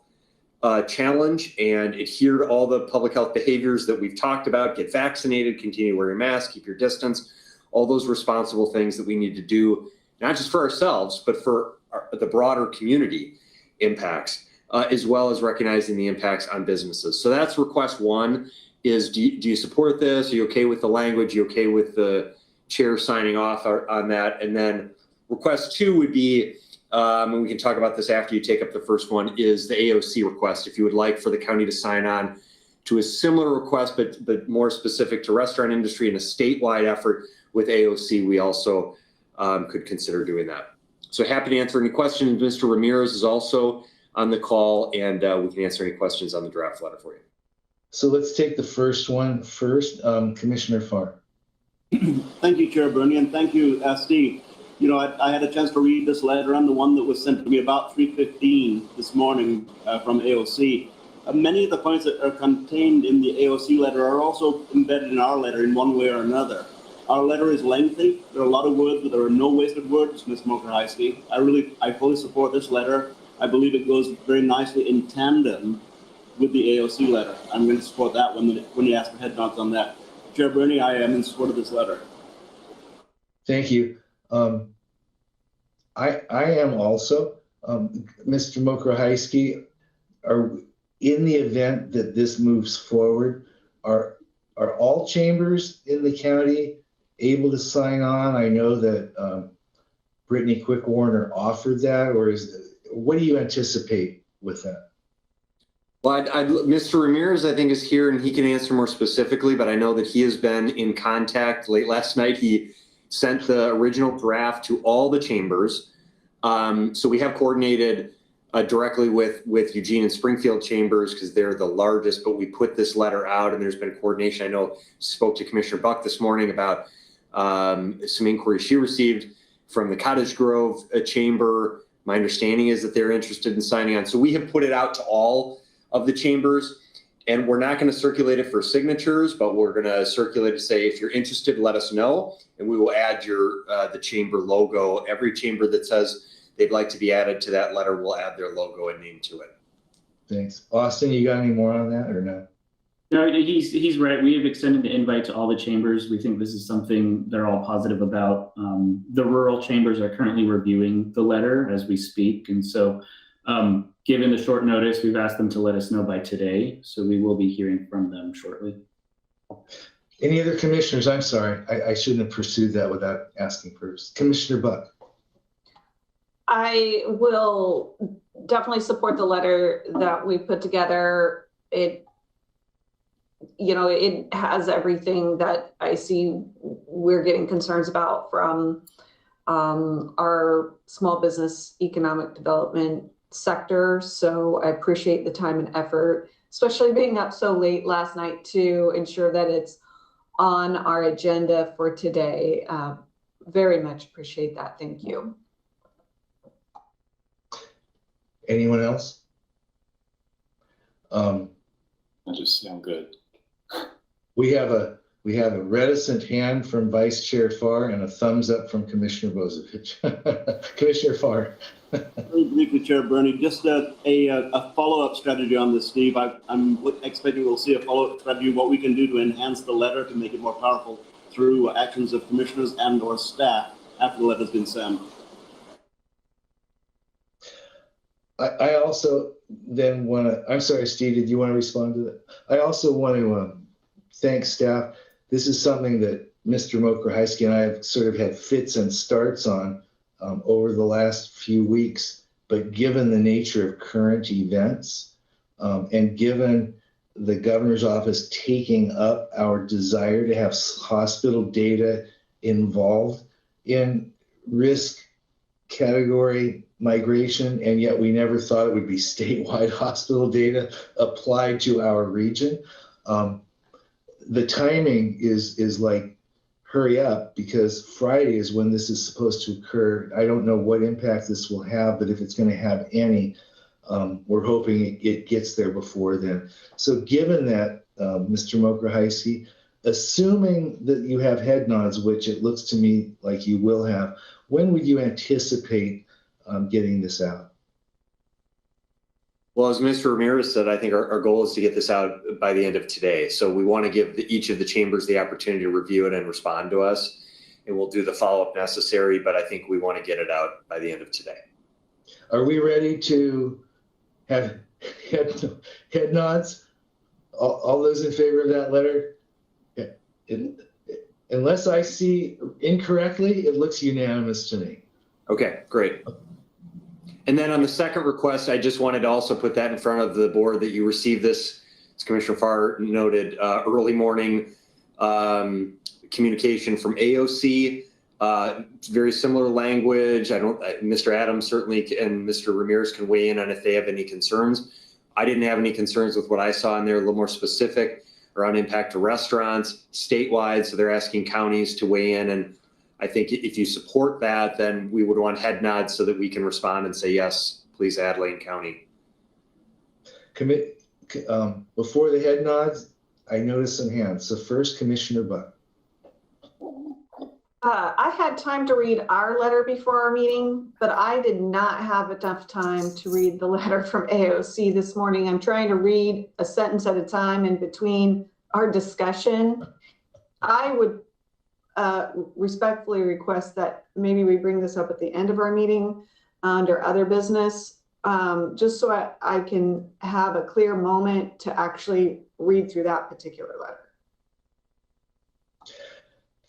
challenge and adhere to all the public health behaviors that we've talked about. Get vaccinated, continue to wear your mask, keep your distance, all those responsible things that we need to do, not just for ourselves, but for the broader community impacts, as well as recognizing the impacts on businesses. So that's request one, is do you support this? Are you okay with the language? Are you okay with the chair signing off on that? And then request two would be, and we can talk about this after you take up the first one, is the AOC request. If you would like for the county to sign on to a similar request, but more specific to restaurant industry and a statewide effort with AOC, we also could consider doing that. So happy to answer any questions. Mr. Ramirez is also on the call, and we can answer any questions on the draft letter for you.
So let's take the first one first. Commissioner Farr.
Thank you, Chair Berney, and thank you, Steve. I had a chance to read this letter and the one that was sent to me about 3:15 this morning from AOC. Many of the points that are contained in the AOC letter are also embedded in our letter in one way or another. Our letter is lengthy. There are a lot of words, but there are no wasted words, Ms. Mokrahajski. I fully support this letter. I believe it goes very nicely in tandem with the AOC letter. I'm going to support that when you ask for head nods on that. Chair Berney, I am in support of this letter.
Thank you. I am also, Mr. Mokrahajski, are in the event that this moves forward, are all chambers in the county able to sign on? I know that Brittany Quick Warner offered that, or what do you anticipate with that?
Well, Mr. Ramirez, I think, is here and he can answer more specifically, but I know that he has been in contact. Late last night, he sent the original draft to all the chambers. So we have coordinated directly with Eugene and Springfield chambers because they're the largest, but we put this letter out and there's been coordination. I know spoke to Commissioner Buck this morning about some inquiries she received from the Cottage Grove chamber. My understanding is that they're interested in signing on. So we have put it out to all of the chambers, and we're not going to circulate it for signatures, but we're going to circulate to say, if you're interested, let us know, and we will add the chamber logo. Every chamber that says they'd like to be added to that letter will add their logo and name to it. Thanks.
Austin, you got any more on that or no?
No, he's right. We have extended the invite to all the chambers. We think this is something they're all positive about. The rural chambers are currently reviewing the letter as we speak. And so given the short notice, we've asked them to let us know by today. So we will be hearing from them shortly.
Any other commissioners? I'm sorry, I shouldn't have pursued that without asking first. Commissioner Buck.
I will definitely support the letter that we put together. It has everything that I see we're getting concerns about from our small business economic development sector. So I appreciate the time and effort, especially being up so late last night to ensure that it's on our agenda for today. Very much appreciate that. Thank you.
Anyone else?
I just sound good.
We have a reticent hand from Vice Chair Farr and a thumbs up from Commissioner Bozovich. Commissioner Farr.
Very briefly, Chair Burney, just a follow-up strategy on this, Steve. I'm expecting we'll see a follow-up strategy, what we can do to enhance the letter to make it more powerful through actions of commissioners and or staff after the letter's been sent.
I also then want to, I'm sorry, Steve, did you want to respond to that? I also want to thank staff. This is something that Mr. Mokrahajski and I have sort of had fits and starts on over the last few weeks, but given the nature of current events and given the governor's office taking up our desire to have hospital data involved in risk category migration, and yet we never thought it would be statewide hospital data applied to our region. The timing is like, hurry up, because Friday is when this is supposed to occur. I don't know what impact this will have, but if it's going to have any, we're hoping it gets there before then. So given that, Mr. Mokrahajski, assuming that you have head nods, which it looks to me like you will have, when would you anticipate getting this out?
Well, as Mr. Ramirez said, I think our goal is to get this out by the end of today. So we want to give each of the chambers the opportunity to review it and respond to us. And we'll do the follow-up necessary, but I think we want to get it out by the end of today.
Are we ready to have head nods? All those in favor of that letter? Yeah. Unless I see incorrectly, it looks unanimous to me.
Okay, great. And then on the second request, I just wanted to also put that in front of the board that you received this, as Commissioner Farr noted, early morning communication from AOC. Very similar language. Mr. Adams certainly and Mr. Ramirez can weigh in on if they have any concerns. I didn't have any concerns with what I saw in there, a little more specific around impact to restaurants statewide. So they're asking counties to weigh in. And I think if you support that, then we would want head nods so that we can respond and say, yes, please add Lane County.
Before the head nods, I noticed some hands. So first, Commissioner Buck.
I had time to read our letter before our meeting, but I did not have enough time to read the letter from AOC this morning. I'm trying to read a sentence at a time in between our discussion. I would respectfully request that maybe we bring this up at the end of our meeting under other business, just so I can have a clear moment to actually read through that particular letter.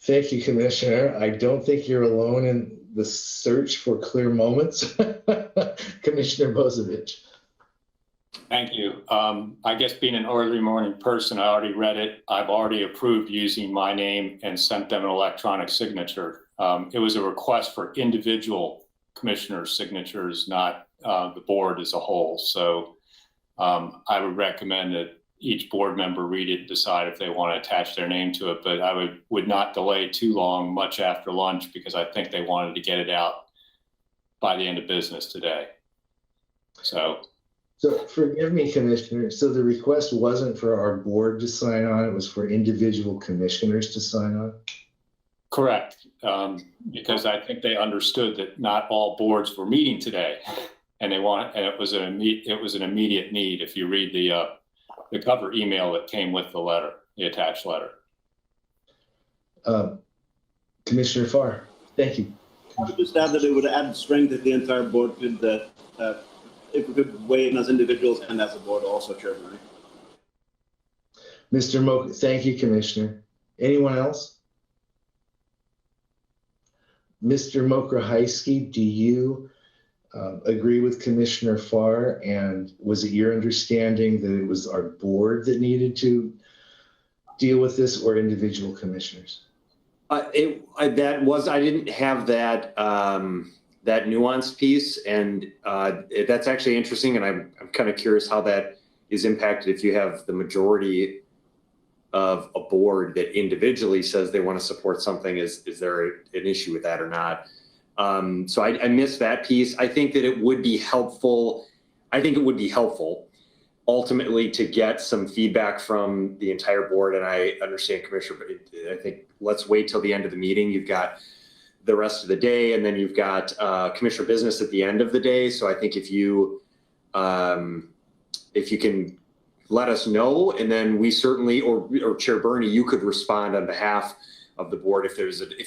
Thank you, Commissioner. I don't think you're alone in the search for clear moments. Commissioner Bozovich.
Thank you. I guess being an early morning person, I already read it. I've already approved using my name and sent them an electronic signature. It was a request for individual commissioners' signatures, not the board as a whole. So I would recommend that each board member read it and decide if they want to attach their name to it. But I would not delay too long, much after lunch, because I think they wanted to get it out by the end of business today. So
forgive me, Commissioner. So the request wasn't for our board to sign on, it was for individual commissioners to sign on?
Correct, because I think they understood that not all boards were meeting today, and it was an immediate need. If you read the cover email that came with the letter, the attached letter.
Commissioner Farr, thank you.
I would just add that it would add strength if the entire board could, if we could weigh in as individuals and as a board also, Chair Bernie.
Mr. Moak, thank you, Commissioner. Anyone else? Mr. Mokrahajski, do you agree with Commissioner Farr? And was it your understanding that it was our board that needed to deal with this, or individual commissioners?
I didn't have that that nuanced piece, and that's actually interesting. And I'm kind of curious how that is impacted if you have the majority of a board that individually says they want to support something. Is there an issue with that or not? So I missed that piece. I think that it would be helpful. I think it would be helpful ultimately to get some feedback from the entire board. And I understand, Commissioner, but I think let's wait till the end of the meeting. You've got the rest of the day, and then you've got Commissioner business at the end of the day. So I think if you can let us know, and then we certainly, or Chair Bernie, you could respond on behalf of the board. If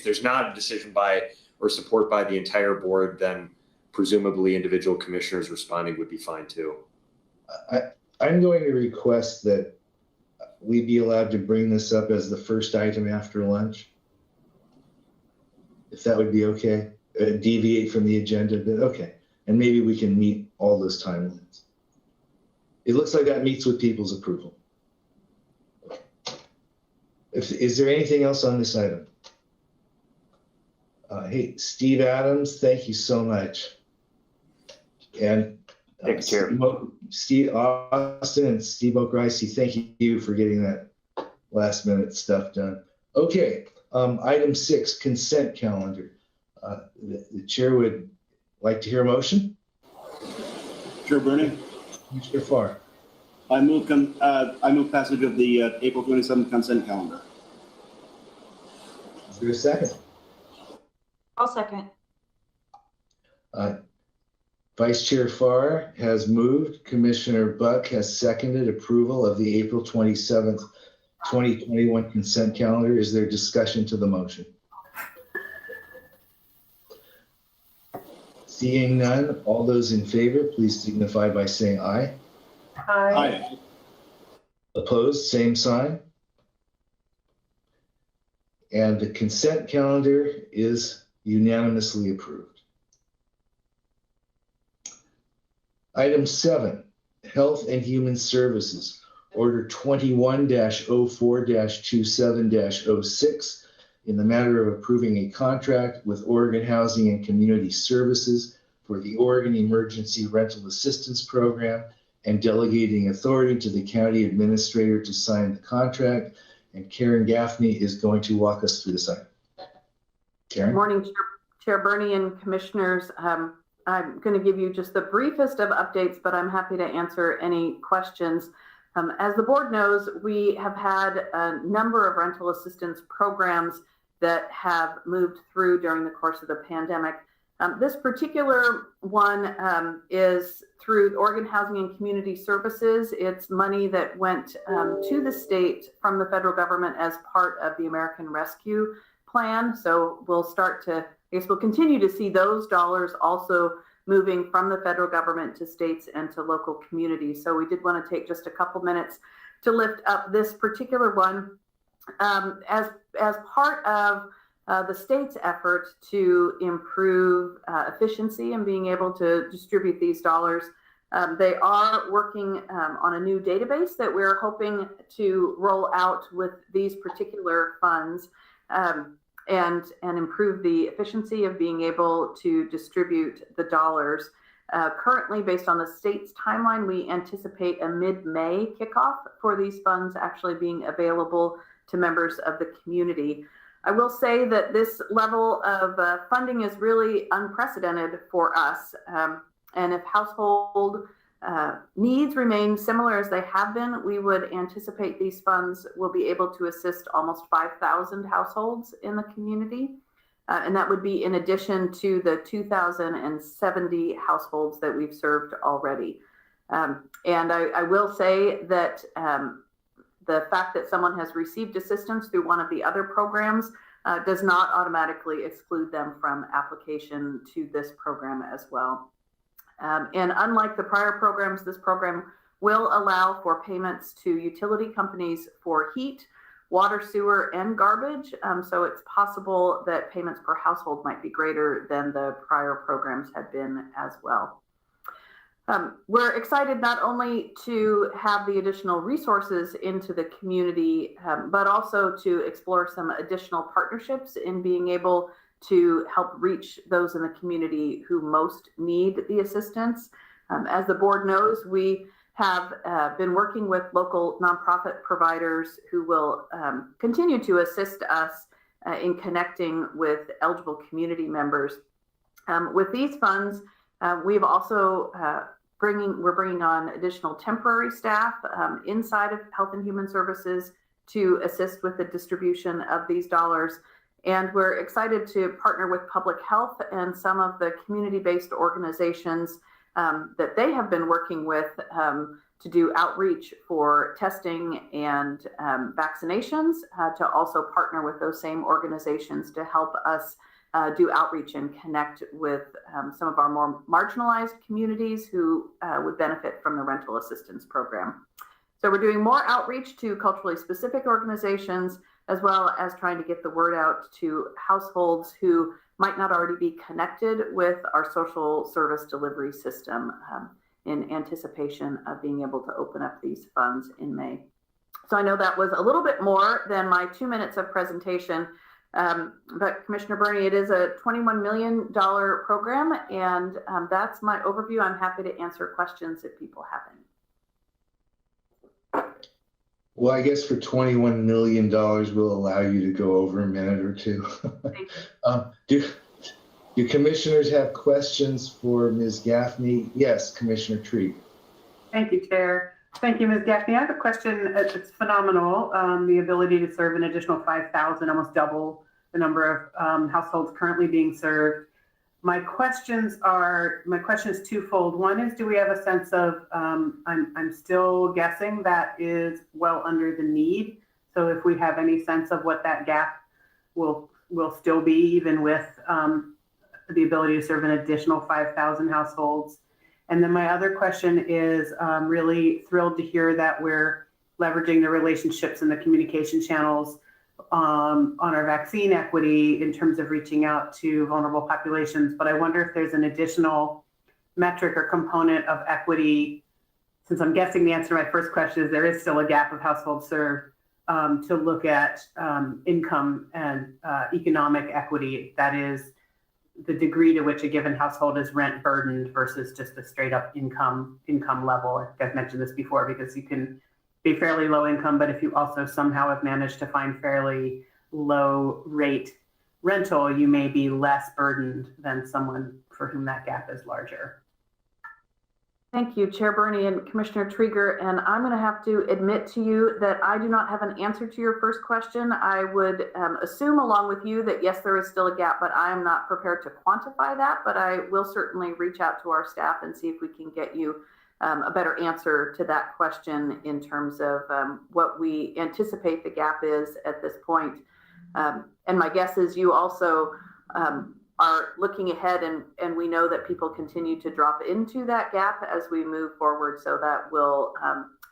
there's not a decision by or support by the entire board, then presumably individual commissioners responding would be fine too.
I'm going to request that we be allowed to bring this up as the first item after lunch. If that would be okay, deviate from the agenda, but okay. And maybe we can meet all those timelines. It looks like that meets with people's approval. Is there anything else on this item? Hey, Steve Adams, thank you so much. And
Thanks, Chair.
Steve Austin and Steve Mokrahajski, thank you for getting that last minute stuff done. Okay, item 6, consent calendar. The chair would like to hear a motion.
Chair Bernie.
Commissioner Farr.
I move passage of the April 27th consent calendar.
Is there a second?
I'll second.
Vice Chair Farr has moved. Commissioner Buck has seconded approval of the April 27th, 2021 consent calendar. Is there discussion to the motion? Seeing none, all those in favor, please signify by saying aye.
Aye.
Opposed, same sign. And the consent calendar is unanimously approved. Item 7, Health and Human Services, Order 21-04-27-06, in the matter of approving a contract with Oregon Housing and Community Services for the Oregon Emergency Rental Assistance Program and delegating authority to the county administrator to sign the contract. And Karen Gaffney is going to walk us through this item. Karen?
Good morning, Chair Bernie and Commissioners. I'm going to give you just the briefest of updates, but I'm happy to answer any questions. As the board knows, we have had a number of rental assistance programs that have moved through during the course of the pandemic. This particular one is through Oregon Housing and Community Services. It's money that went to the state from the federal government as part of the American Rescue plan. So we'll start to, I guess we'll continue to see those dollars also moving from the federal government to states and to local communities. So we did want to take just a couple minutes to lift up this particular one as part of the state's effort to improve efficiency and being able to distribute these dollars. They are working on a new database that we're hoping to roll out with these particular funds and improve the efficiency of being able to distribute the dollars. Currently, based on the state's timeline, we anticipate a mid-May kickoff for these funds actually being available to members of the community. I will say that this level of funding is really unprecedented for us. And if household needs remain similar as they have been, we would anticipate these funds will be able to assist almost 5,000 households in the community. And that would be in addition to the 2,070 households that we've served already. And I will say that the fact that someone has received assistance through one of the other programs does not automatically exclude them from application to this program as well. And unlike the prior programs, this program will allow for payments to utility companies for heat, water, sewer, and garbage. So it's possible that payments per household might be greater than the prior programs had been as well. We're excited not only to have the additional resources into the community, but also to explore some additional partnerships in being able to help reach those in the community who most need the assistance. As the board knows, we have been working with local nonprofit providers who will continue to assist us in connecting with eligible community members. With these funds, we've also we're bringing on additional temporary staff inside of Health and Human Services to assist with the distribution of these dollars. And we're excited to partner with public health and some of the community-based organizations that they have been working with to do outreach for testing and vaccinations, to also partner with those same organizations to help us do outreach and connect with some of our more marginalized communities who would benefit from the rental assistance program. So we're doing more outreach to culturally specific organizations, as well as trying to get the word out to households who might not already be connected with our social service delivery system in anticipation of being able to open up these funds in May. So I know that was a little bit more than my 2 minutes of presentation, but Commissioner Burney, it is a $21 million program, and that's my overview. I'm happy to answer questions if people have any.
Well, I guess for $21 million, we'll allow you to go over a minute or two. Do commissioners have questions for Ms. Gaffney? Yes, Commissioner Tree.
Thank you, Chair. Thank you, Ms. Gaffney. I have a question. It's phenomenal, the ability to serve an additional 5,000, almost double the number of households currently being served. My question is twofold. One is, do we have a sense of, I'm still guessing that is well under the need. So if we have any sense of what that gap will still be, even with the ability to serve an additional 5,000 households. And then my other question is, really thrilled to hear that we're leveraging the relationships and the communication channels on our vaccine equity in terms of reaching out to vulnerable populations. But I wonder if there's an additional metric or component of equity, since I'm guessing the answer to my first question is there is still a gap of households served, to look at income and economic equity. That is the degree to which a given household is rent burdened versus just a straight up income level. I think I've mentioned this before, because you can be fairly low income, but if you also somehow have managed to find fairly low rate rental, you may be less burdened than someone for whom that gap is larger.
Thank you, Chair Burney and Commissioner Trieger. And I'm going to have to admit to you that I do not have an answer to your first question. I would assume along with you that yes, there is still a gap, but I am not prepared to quantify that. But I will certainly reach out to our staff and see if we can get you a better answer to that question in terms of what we anticipate the gap is at this point.
And my guess is you also are looking ahead, and we know that people continue to drop into that gap as we move forward. So that will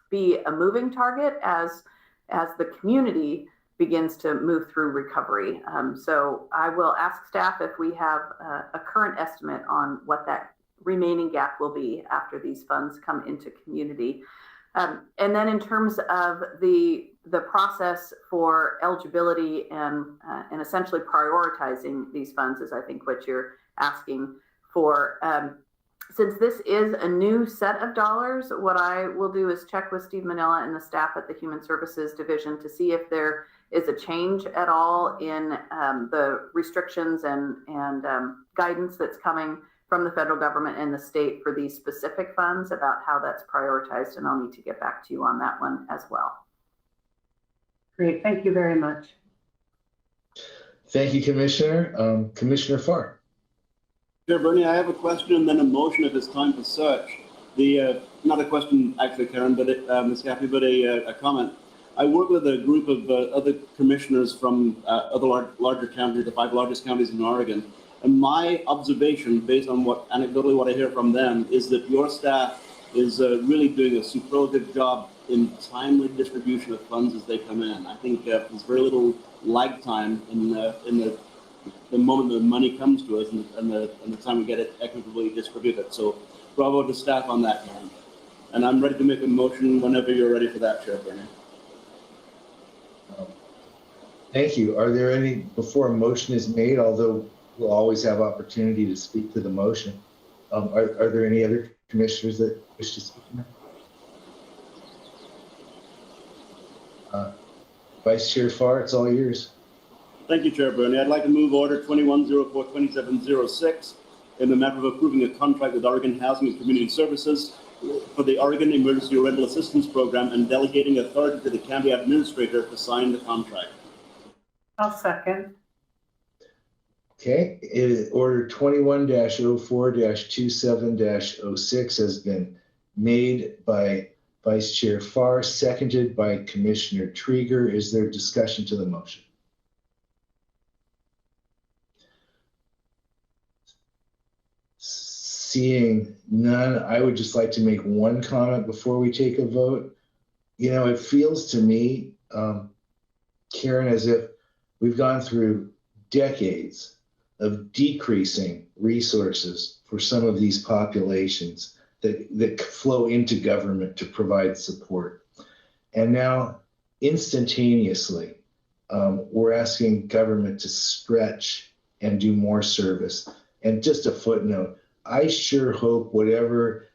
be a moving target as the community begins to move through recovery. So I will ask staff if we have a current estimate on what that remaining gap will be after these funds come into community. And then in terms of the process for eligibility and essentially prioritizing these funds is I think what you're asking for. Since this is a new set of dollars, what I will do is check with Steve Manila and the staff at the Human Services Division to see if there is a change at all in the restrictions and guidance that's coming from the federal government and the state for these specific funds about how that's prioritized. And I'll need to get back to you on that one as well.
Great, thank you very much.
Thank you, Commissioner. Commissioner Farr.
Chair Bernie, I have a question and then a motion if it's time for such. Not a question actually, Karen, but Ms. Gaffney, but a comment. I work with a group of other commissioners from other larger counties, the 5 largest counties in Oregon. And my observation, based on anecdotally what I hear from them, is that your staff is really doing a superlative job in timely distribution of funds as they come in. I think there's very little lag time in the moment the money comes to us and the time we get it equitably distributed. So bravo to staff on that, Karen. And I'm ready to make a motion whenever you're ready for that, Chair Bernie.
Thank you. Are there any, before a motion is made, although we'll always have opportunity to speak to the motion, are there any other commissioners that wish to speak? Vice Chair Farr, it's all yours.
Thank you, Chair Bernie. I'd like to move Order 2104-2706 in the matter of approving a contract with Oregon Housing and Community Services for the Oregon Emergency Rental Assistance Program and delegating authority to the county administrator to sign the contract.
I'll second.
Okay, Order 21-04-27-06 has been made by Vice Chair Farr, seconded by Commissioner Trieger. Is there discussion to the motion? Seeing none, I would just like to make one comment before we take a vote. You know, it feels to me, Karen, as if we've gone through decades of decreasing resources for some of these populations that flow into government to provide support. And now, instantaneously, we're asking government to stretch and do more service. And just a footnote, I sure hope whatever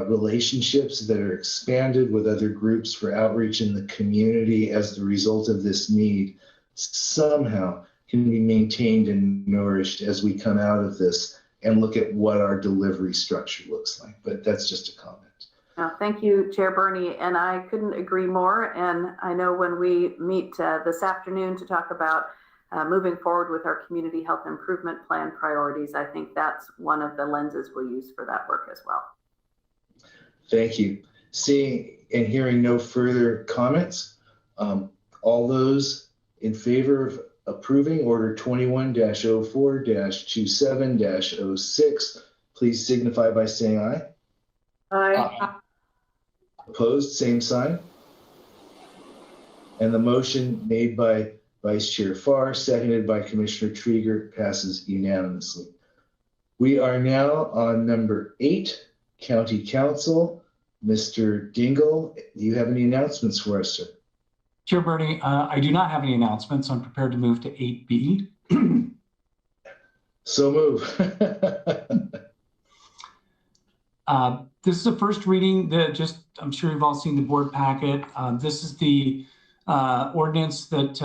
relationships that are expanded with other groups for outreach in the community as the result of this need somehow can be maintained and nourished as we come out of this and look at what our delivery structure looks like. But that's just a comment.
Thank you, Chair Bernie, and I couldn't agree more. And I know when we meet this afternoon to talk about moving forward with our community health improvement plan priorities, I think that's one of the lenses we'll use for that work as well.
Thank you. Seeing and hearing no further comments, all those in favor of approving Order 21-04-27-06, please signify by saying aye.
Aye.
Opposed, same sign. And the motion made by Vice Chair Farr, seconded by Commissioner Trieger, passes unanimously. We are now on number 8, County Council. Mr. Dingle, do you have any announcements for us, sir?
Chair Bernie, I do not have any announcements. I'm prepared to move to 8B.
So move.
This is the first reading. I'm sure you've all seen the board packet. This is the ordinance that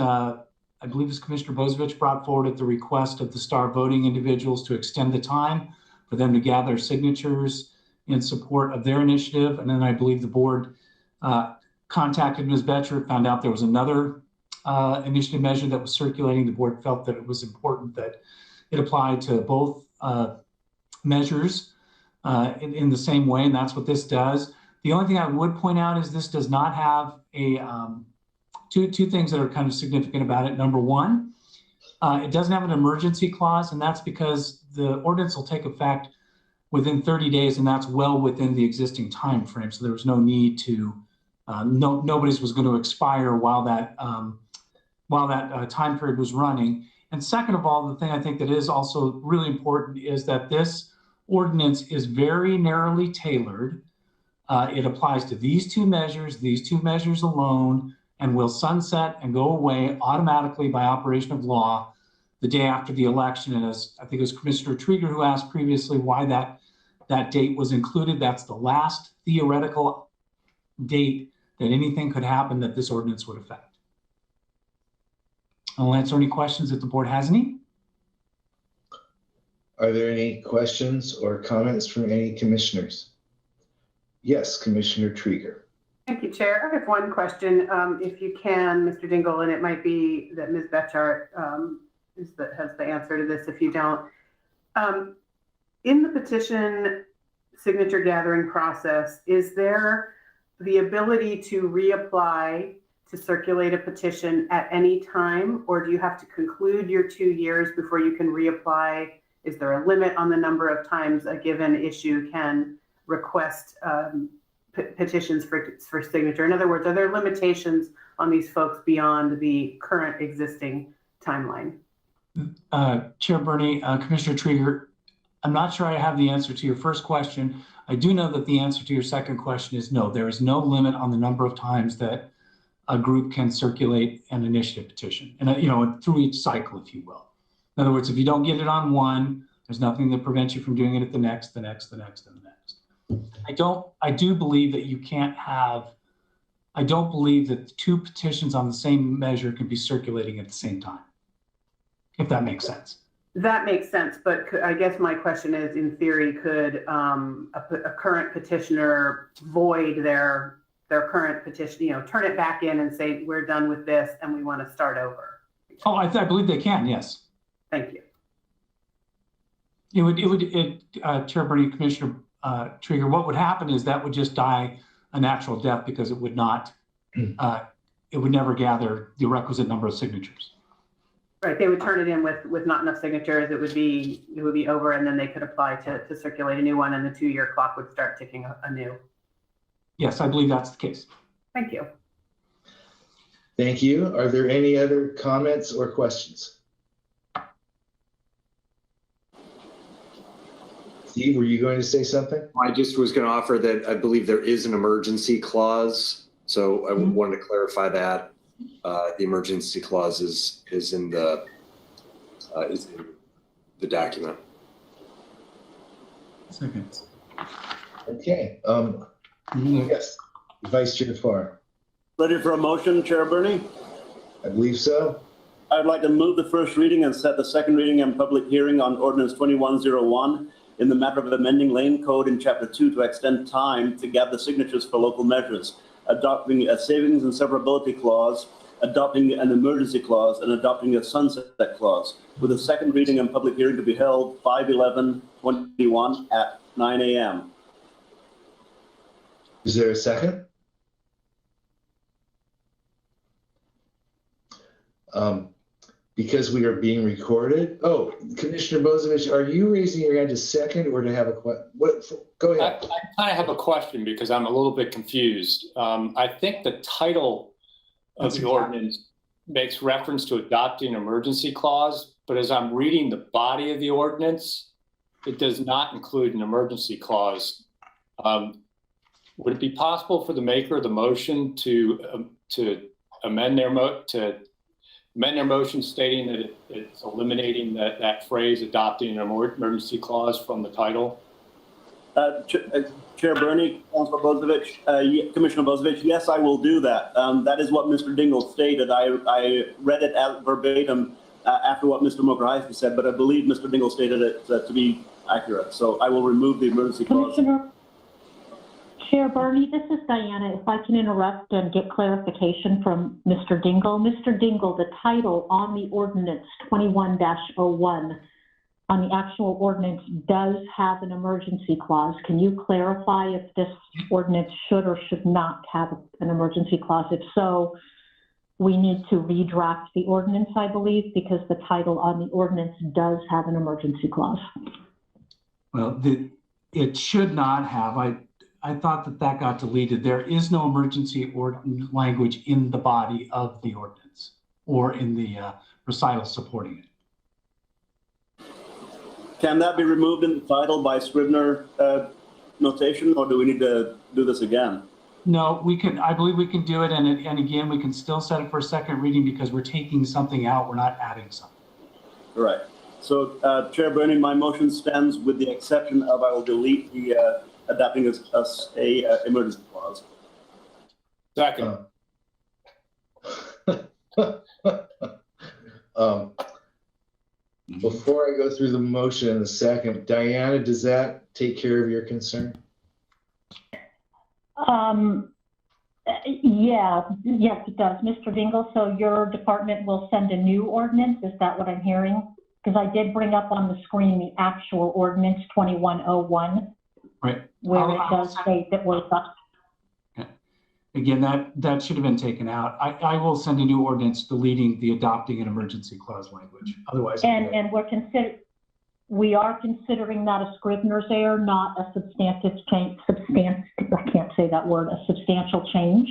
I believe is Commissioner Bozovich brought forward at the request of the star voting individuals to extend the time for them to gather signatures in support of their initiative. And then I believe the board contacted Ms. Betcher, found out there was another initiative measure that was circulating. The board felt that it was important that it applied to both measures in the same way, and that's what this does. The only thing I would point out is this does not have a two things that are kind of significant about it. Number one, It doesn't have an emergency clause, and that's because the ordinance will take effect within 30 days, and that's well within the existing time frame. So there was no need to, nobody's was going to expire while that time period was running. And second of all, the thing I think that is also really important is that this ordinance is very narrowly tailored. It applies to these two measures alone, and will sunset and go away automatically by operation of law the day after the election. And as I think it was Commissioner Trieger who asked previously why that date was included, that's the last theoretical date that anything could happen that this ordinance would affect. I'll answer any questions if the board has any.
Are there any questions or comments from any commissioners? Yes, Commissioner Trieger.
Thank you, Chair. I have one question, if you can, Mr. Dingle, and it might be that Ms. Betchart has the answer to this if you don't. In the petition signature gathering process, is there the ability to reapply to circulate a petition at any time, or do you have to conclude your 2 years before you can reapply? Is there a limit on the number of times a given issue can request petitions for signature? In other words, are there limitations on these folks beyond the current existing timeline?
Chair Bernie, Commissioner Trieger, I'm not sure I have the answer to your first question. I do know that the answer to your second question is no. There is no limit on the number of times that a group can circulate an initiative petition, and through each cycle, if you will. In other words, if you don't get it on one, there's nothing that prevents you from doing it at the next, and the next. I do believe that you can't have, I don't believe that two petitions on the same measure can be circulating at the same time, if that makes sense.
That makes sense, but I guess my question is, in theory, could a current petitioner void their current petition, turn it back in and say, we're done with this and we want to start over?
Oh, I believe they can, yes.
Thank you.
Chair Bernie, Commissioner Trieger, what would happen is that would just die a natural death because it would not, it would never gather the requisite number of signatures.
Right, they would turn it in with not enough signatures. It would be over, and then they could apply to circulate a new one, and the 2-year clock would start ticking anew.
Yes, I believe that's the case.
Thank you.
Thank you. Are there any other comments or questions? Steve, were you going to say something?
I just was going to offer that I believe there is an emergency clause, so I wanted to clarify that. The emergency clause is in the document.
Second.
Okay. Yes, Vice Chair Farr.
Ready for a motion, Chair Bernie?
I believe so.
I'd like to move the first reading and set the second reading and public hearing on ordinance 2101 in the matter of amending lane code in Chapter 2 to extend time to gather signatures for local measures, adopting a savings and severability clause, adopting an emergency clause, and adopting a sunset clause, with a second reading and public hearing to be held 5/11/21 at 9 a.m.
Is there a second? Because we are being recorded. Oh, Commissioner Bozevich, are you raising your hand to second or to have a question? Go ahead.
I kind of have a question because I'm a little bit confused. I think the title of the ordinance makes reference to adopting an emergency clause, but as I'm reading the body of the ordinance, it does not include an emergency clause. Would it be possible for the maker of the motion to amend their motion stating that it's eliminating that phrase, adopting an emergency clause from the title?
Chair Bernie, Councilor Bozevich, Commissioner Bozevich, yes, I will do that. That is what Mr. Dingle stated. I read it verbatim after what Mr. Mokrajewski said, but I believe Mr. Dingle stated it to be accurate. So I will remove the emergency clause.
Commissioner, Chair Bernie, this is Diana. If I can interrupt and get clarification from Mr. Dingle. Mr. Dingle, the title on the ordinance 21-01 on the actual ordinance does have an emergency clause. Can you clarify if this ordinance should or should not have an emergency clause? If so, we need to redraft the ordinance, I believe, because the title on the ordinance does have an emergency clause.
Well, it should not have. I thought that got deleted. There is no emergency language in the body of the ordinance or in the recital supporting it.
Can that be removed in the title by Scrivener notation, or do we need to do this again?
No, we can. I believe we can do it, and again, we can still set it for a second reading because we're taking something out. We're not adding something.
All right. So, Chair Bernie, my motion stands with the exception of I will delete the adopting a emergency clause.
Second.
Before I go through the motion in a second, Diana, does that take care of your concern?
Yes, it does. Mr. Dingle, so your department will send a new ordinance? Is that what I'm hearing? Because I did bring up on the screen the actual ordinance 2101.
Right.
Where it does state that we're up.
Okay. Again, that should have been taken out. I will send a new ordinance deleting the adopting an emergency clause language. Otherwise,
and we are considering that a Scrivener's error, not a substantive change. I can't say that word. A substantial change.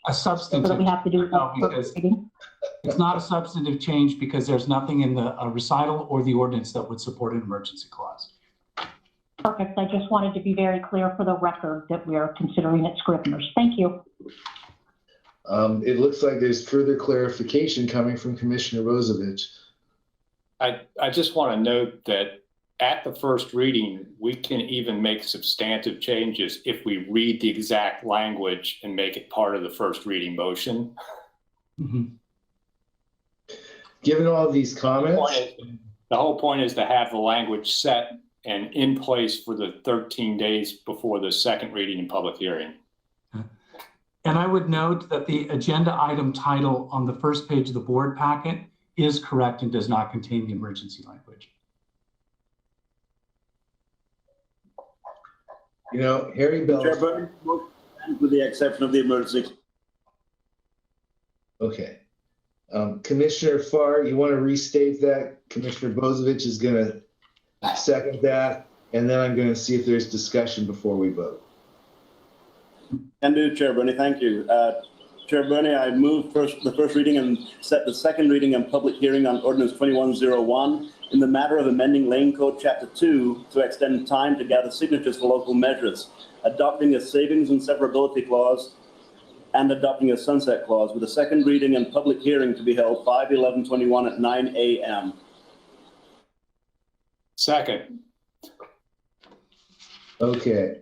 A substantive.
So that we have to do
because it's not a substantive change because there's nothing in the recital or the ordinance that would support an emergency clause.
Perfect. I just wanted to be very clear for the record that we are considering it Scrivener's. Thank you.
It looks like there's further clarification coming from Commissioner Rosevich.
I just want to note that at the first reading, we can even make substantive changes if we read the exact language and make it part of the first reading motion.
Mm-hmm.
Given all these comments,
the whole point is to have the language set and in place for the 13 days before the second reading and public hearing.
And I would note that the agenda item title on the first page of the board packet is correct and does not contain the emergency language.
You know, Harry Bell.
Chair Bernie, with the exception of the emergency.
Okay. Commissioner Farr, you want to restate that? Commissioner Bozovich is going to second that, and then I'm going to see if there's discussion before we vote.
Can do, Chair Bernie. Thank you. Chair Bernie, I move the first reading and set the second reading and public hearing on Ordinance 2101 in the matter of amending Lane Code Chapter 2 to extend time to gather signatures for local measures, adopting a savings and severability clause, and adopting a sunset clause, with a second reading and public hearing to be held 5/11/21 at 9 a.m.
Second.
Okay.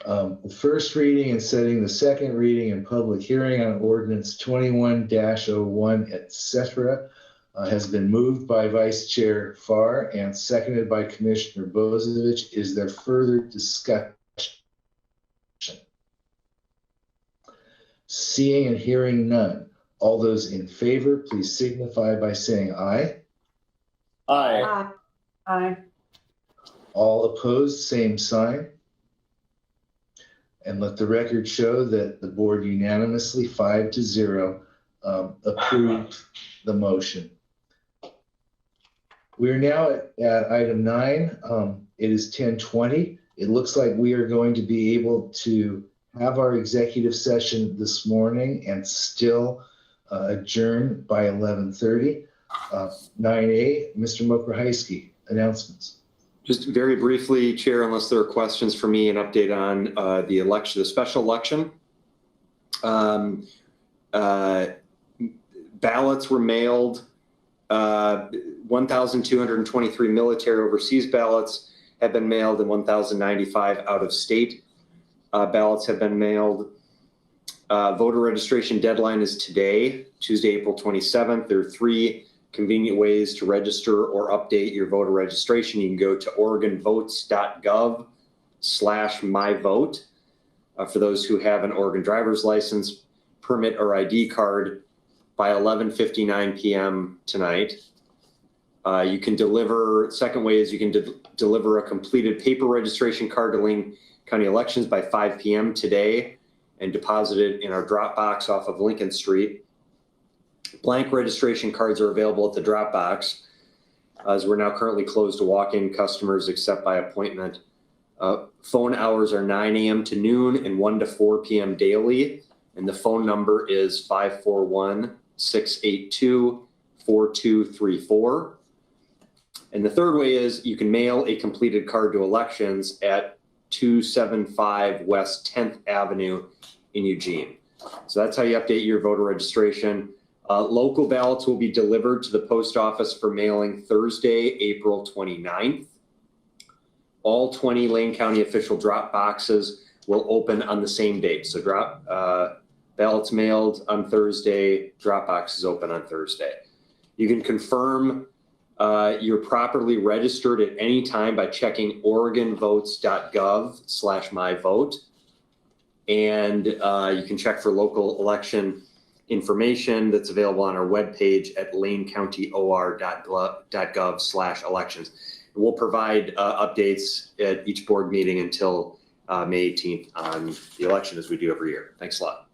The first reading and setting the second reading and public hearing on ordinance 21-01, etc., has been moved by Vice Chair Farr and seconded by Commissioner Bozovich. Is there further discussion? Seeing and hearing none. All those in favor, please signify by saying aye.
Aye.
Aye.
All opposed, same sign. And let the record show that the board unanimously 5-0 approved the motion. We're now at item 9. It is 10:20. It looks like we are going to be able to have our executive session this morning and still adjourn by 11:30. 9A, Mr. Mokrahajski, announcements.
Just very briefly, Chair, unless there are questions for me, an update on the election, the special election. Ballots were mailed. 1,223 military overseas ballots have been mailed and 1,095 out-of-state ballots have been mailed. Voter registration deadline is today, Tuesday, April 27th. There are 3 convenient ways to register or update your voter registration. You can go to oregonvotes.gov/myvote. For those who have an Oregon driver's license, permit, or ID card by 11:59 p.m. tonight. You can deliver, second way is you can deliver a completed paper registration card to Lane County Elections by 5 p.m. today and deposit it in our drop box off of Lincoln Street. Blank registration cards are available at the drop box, as we're now currently closed to walk-in customers except by appointment. Phone hours are 9 a.m. to noon and 1 to 4 p.m. daily. And the phone number is 541-682-4234. And the third way is you can mail a completed card to elections at 275 West 10th Avenue in Eugene. So that's how you update your voter registration. Local ballots will be delivered to the post office for mailing Thursday, April 29th. All 20 Lane County official drop boxes will open on the same date. So ballots mailed on Thursday, drop boxes open on Thursday. You can confirm you're properly registered at any time by checking oregonvotes.gov/myvote. And you can check for local election information that's available on our webpage at lanecountyor.gov/elections. We'll provide updates at each board meeting until May 18th on the election, as we do every year. Thanks a lot.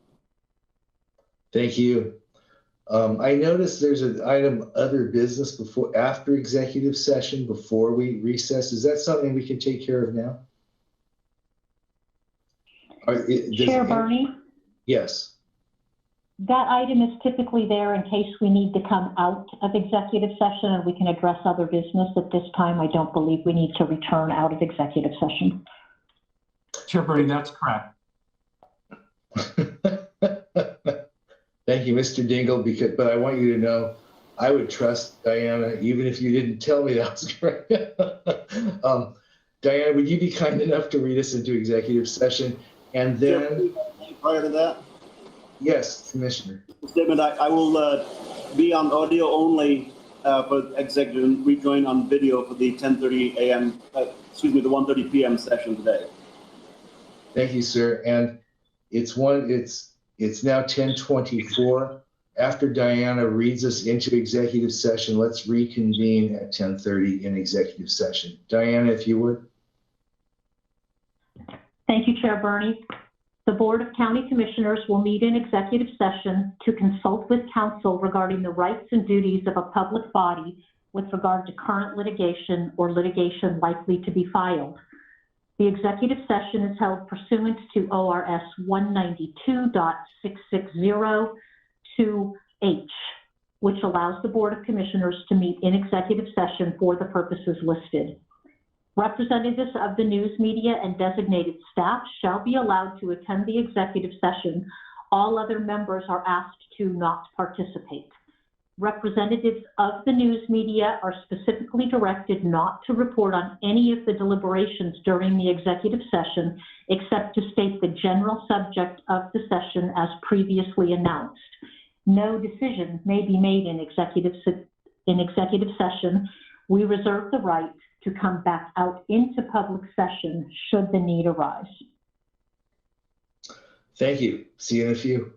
Thank you. I noticed there's an item other business after executive session before we recess. Is that something we can take care of now?
Chair Bernie?
Yes.
That item is typically there in case we need to come out of executive session and we can address other business. At this time, I don't believe we need to return out of executive session.
Chair Bernie, that's correct.
Thank you, Mr. Dingle, but I want you to know I would trust Diana, even if you didn't tell me that was correct. Diana, would you be kind enough to read us into executive session? And then
prior to that?
Yes, Commissioner.
Statement, I will be on audio only for executive and rejoin on video for the 10:30 a.m., the 1:30 p.m. session today.
Thank you, sir. And it's now 10:24. After Diana reads us into executive session, let's reconvene at 10:30 in executive session. Diana, if you would.
Thank you, Chair Bernie. The Board of County Commissioners will meet in executive session to consult with counsel regarding the rights and duties of a public body with regard to current litigation or litigation likely to be filed. The executive session is held pursuant to ORS 192.660(2)H, which allows the Board of Commissioners to meet in executive session for the purposes listed. Representatives of the news media and designated staff shall be allowed to attend the executive session. All other members are asked to not participate. Representatives of the news media are specifically directed not to report on any of the deliberations during the executive session, except to state the general subject of the session as previously announced. No decision may be made in executive session. We reserve the right to come back out into public session should the need arise.
Thank you. See you in a few.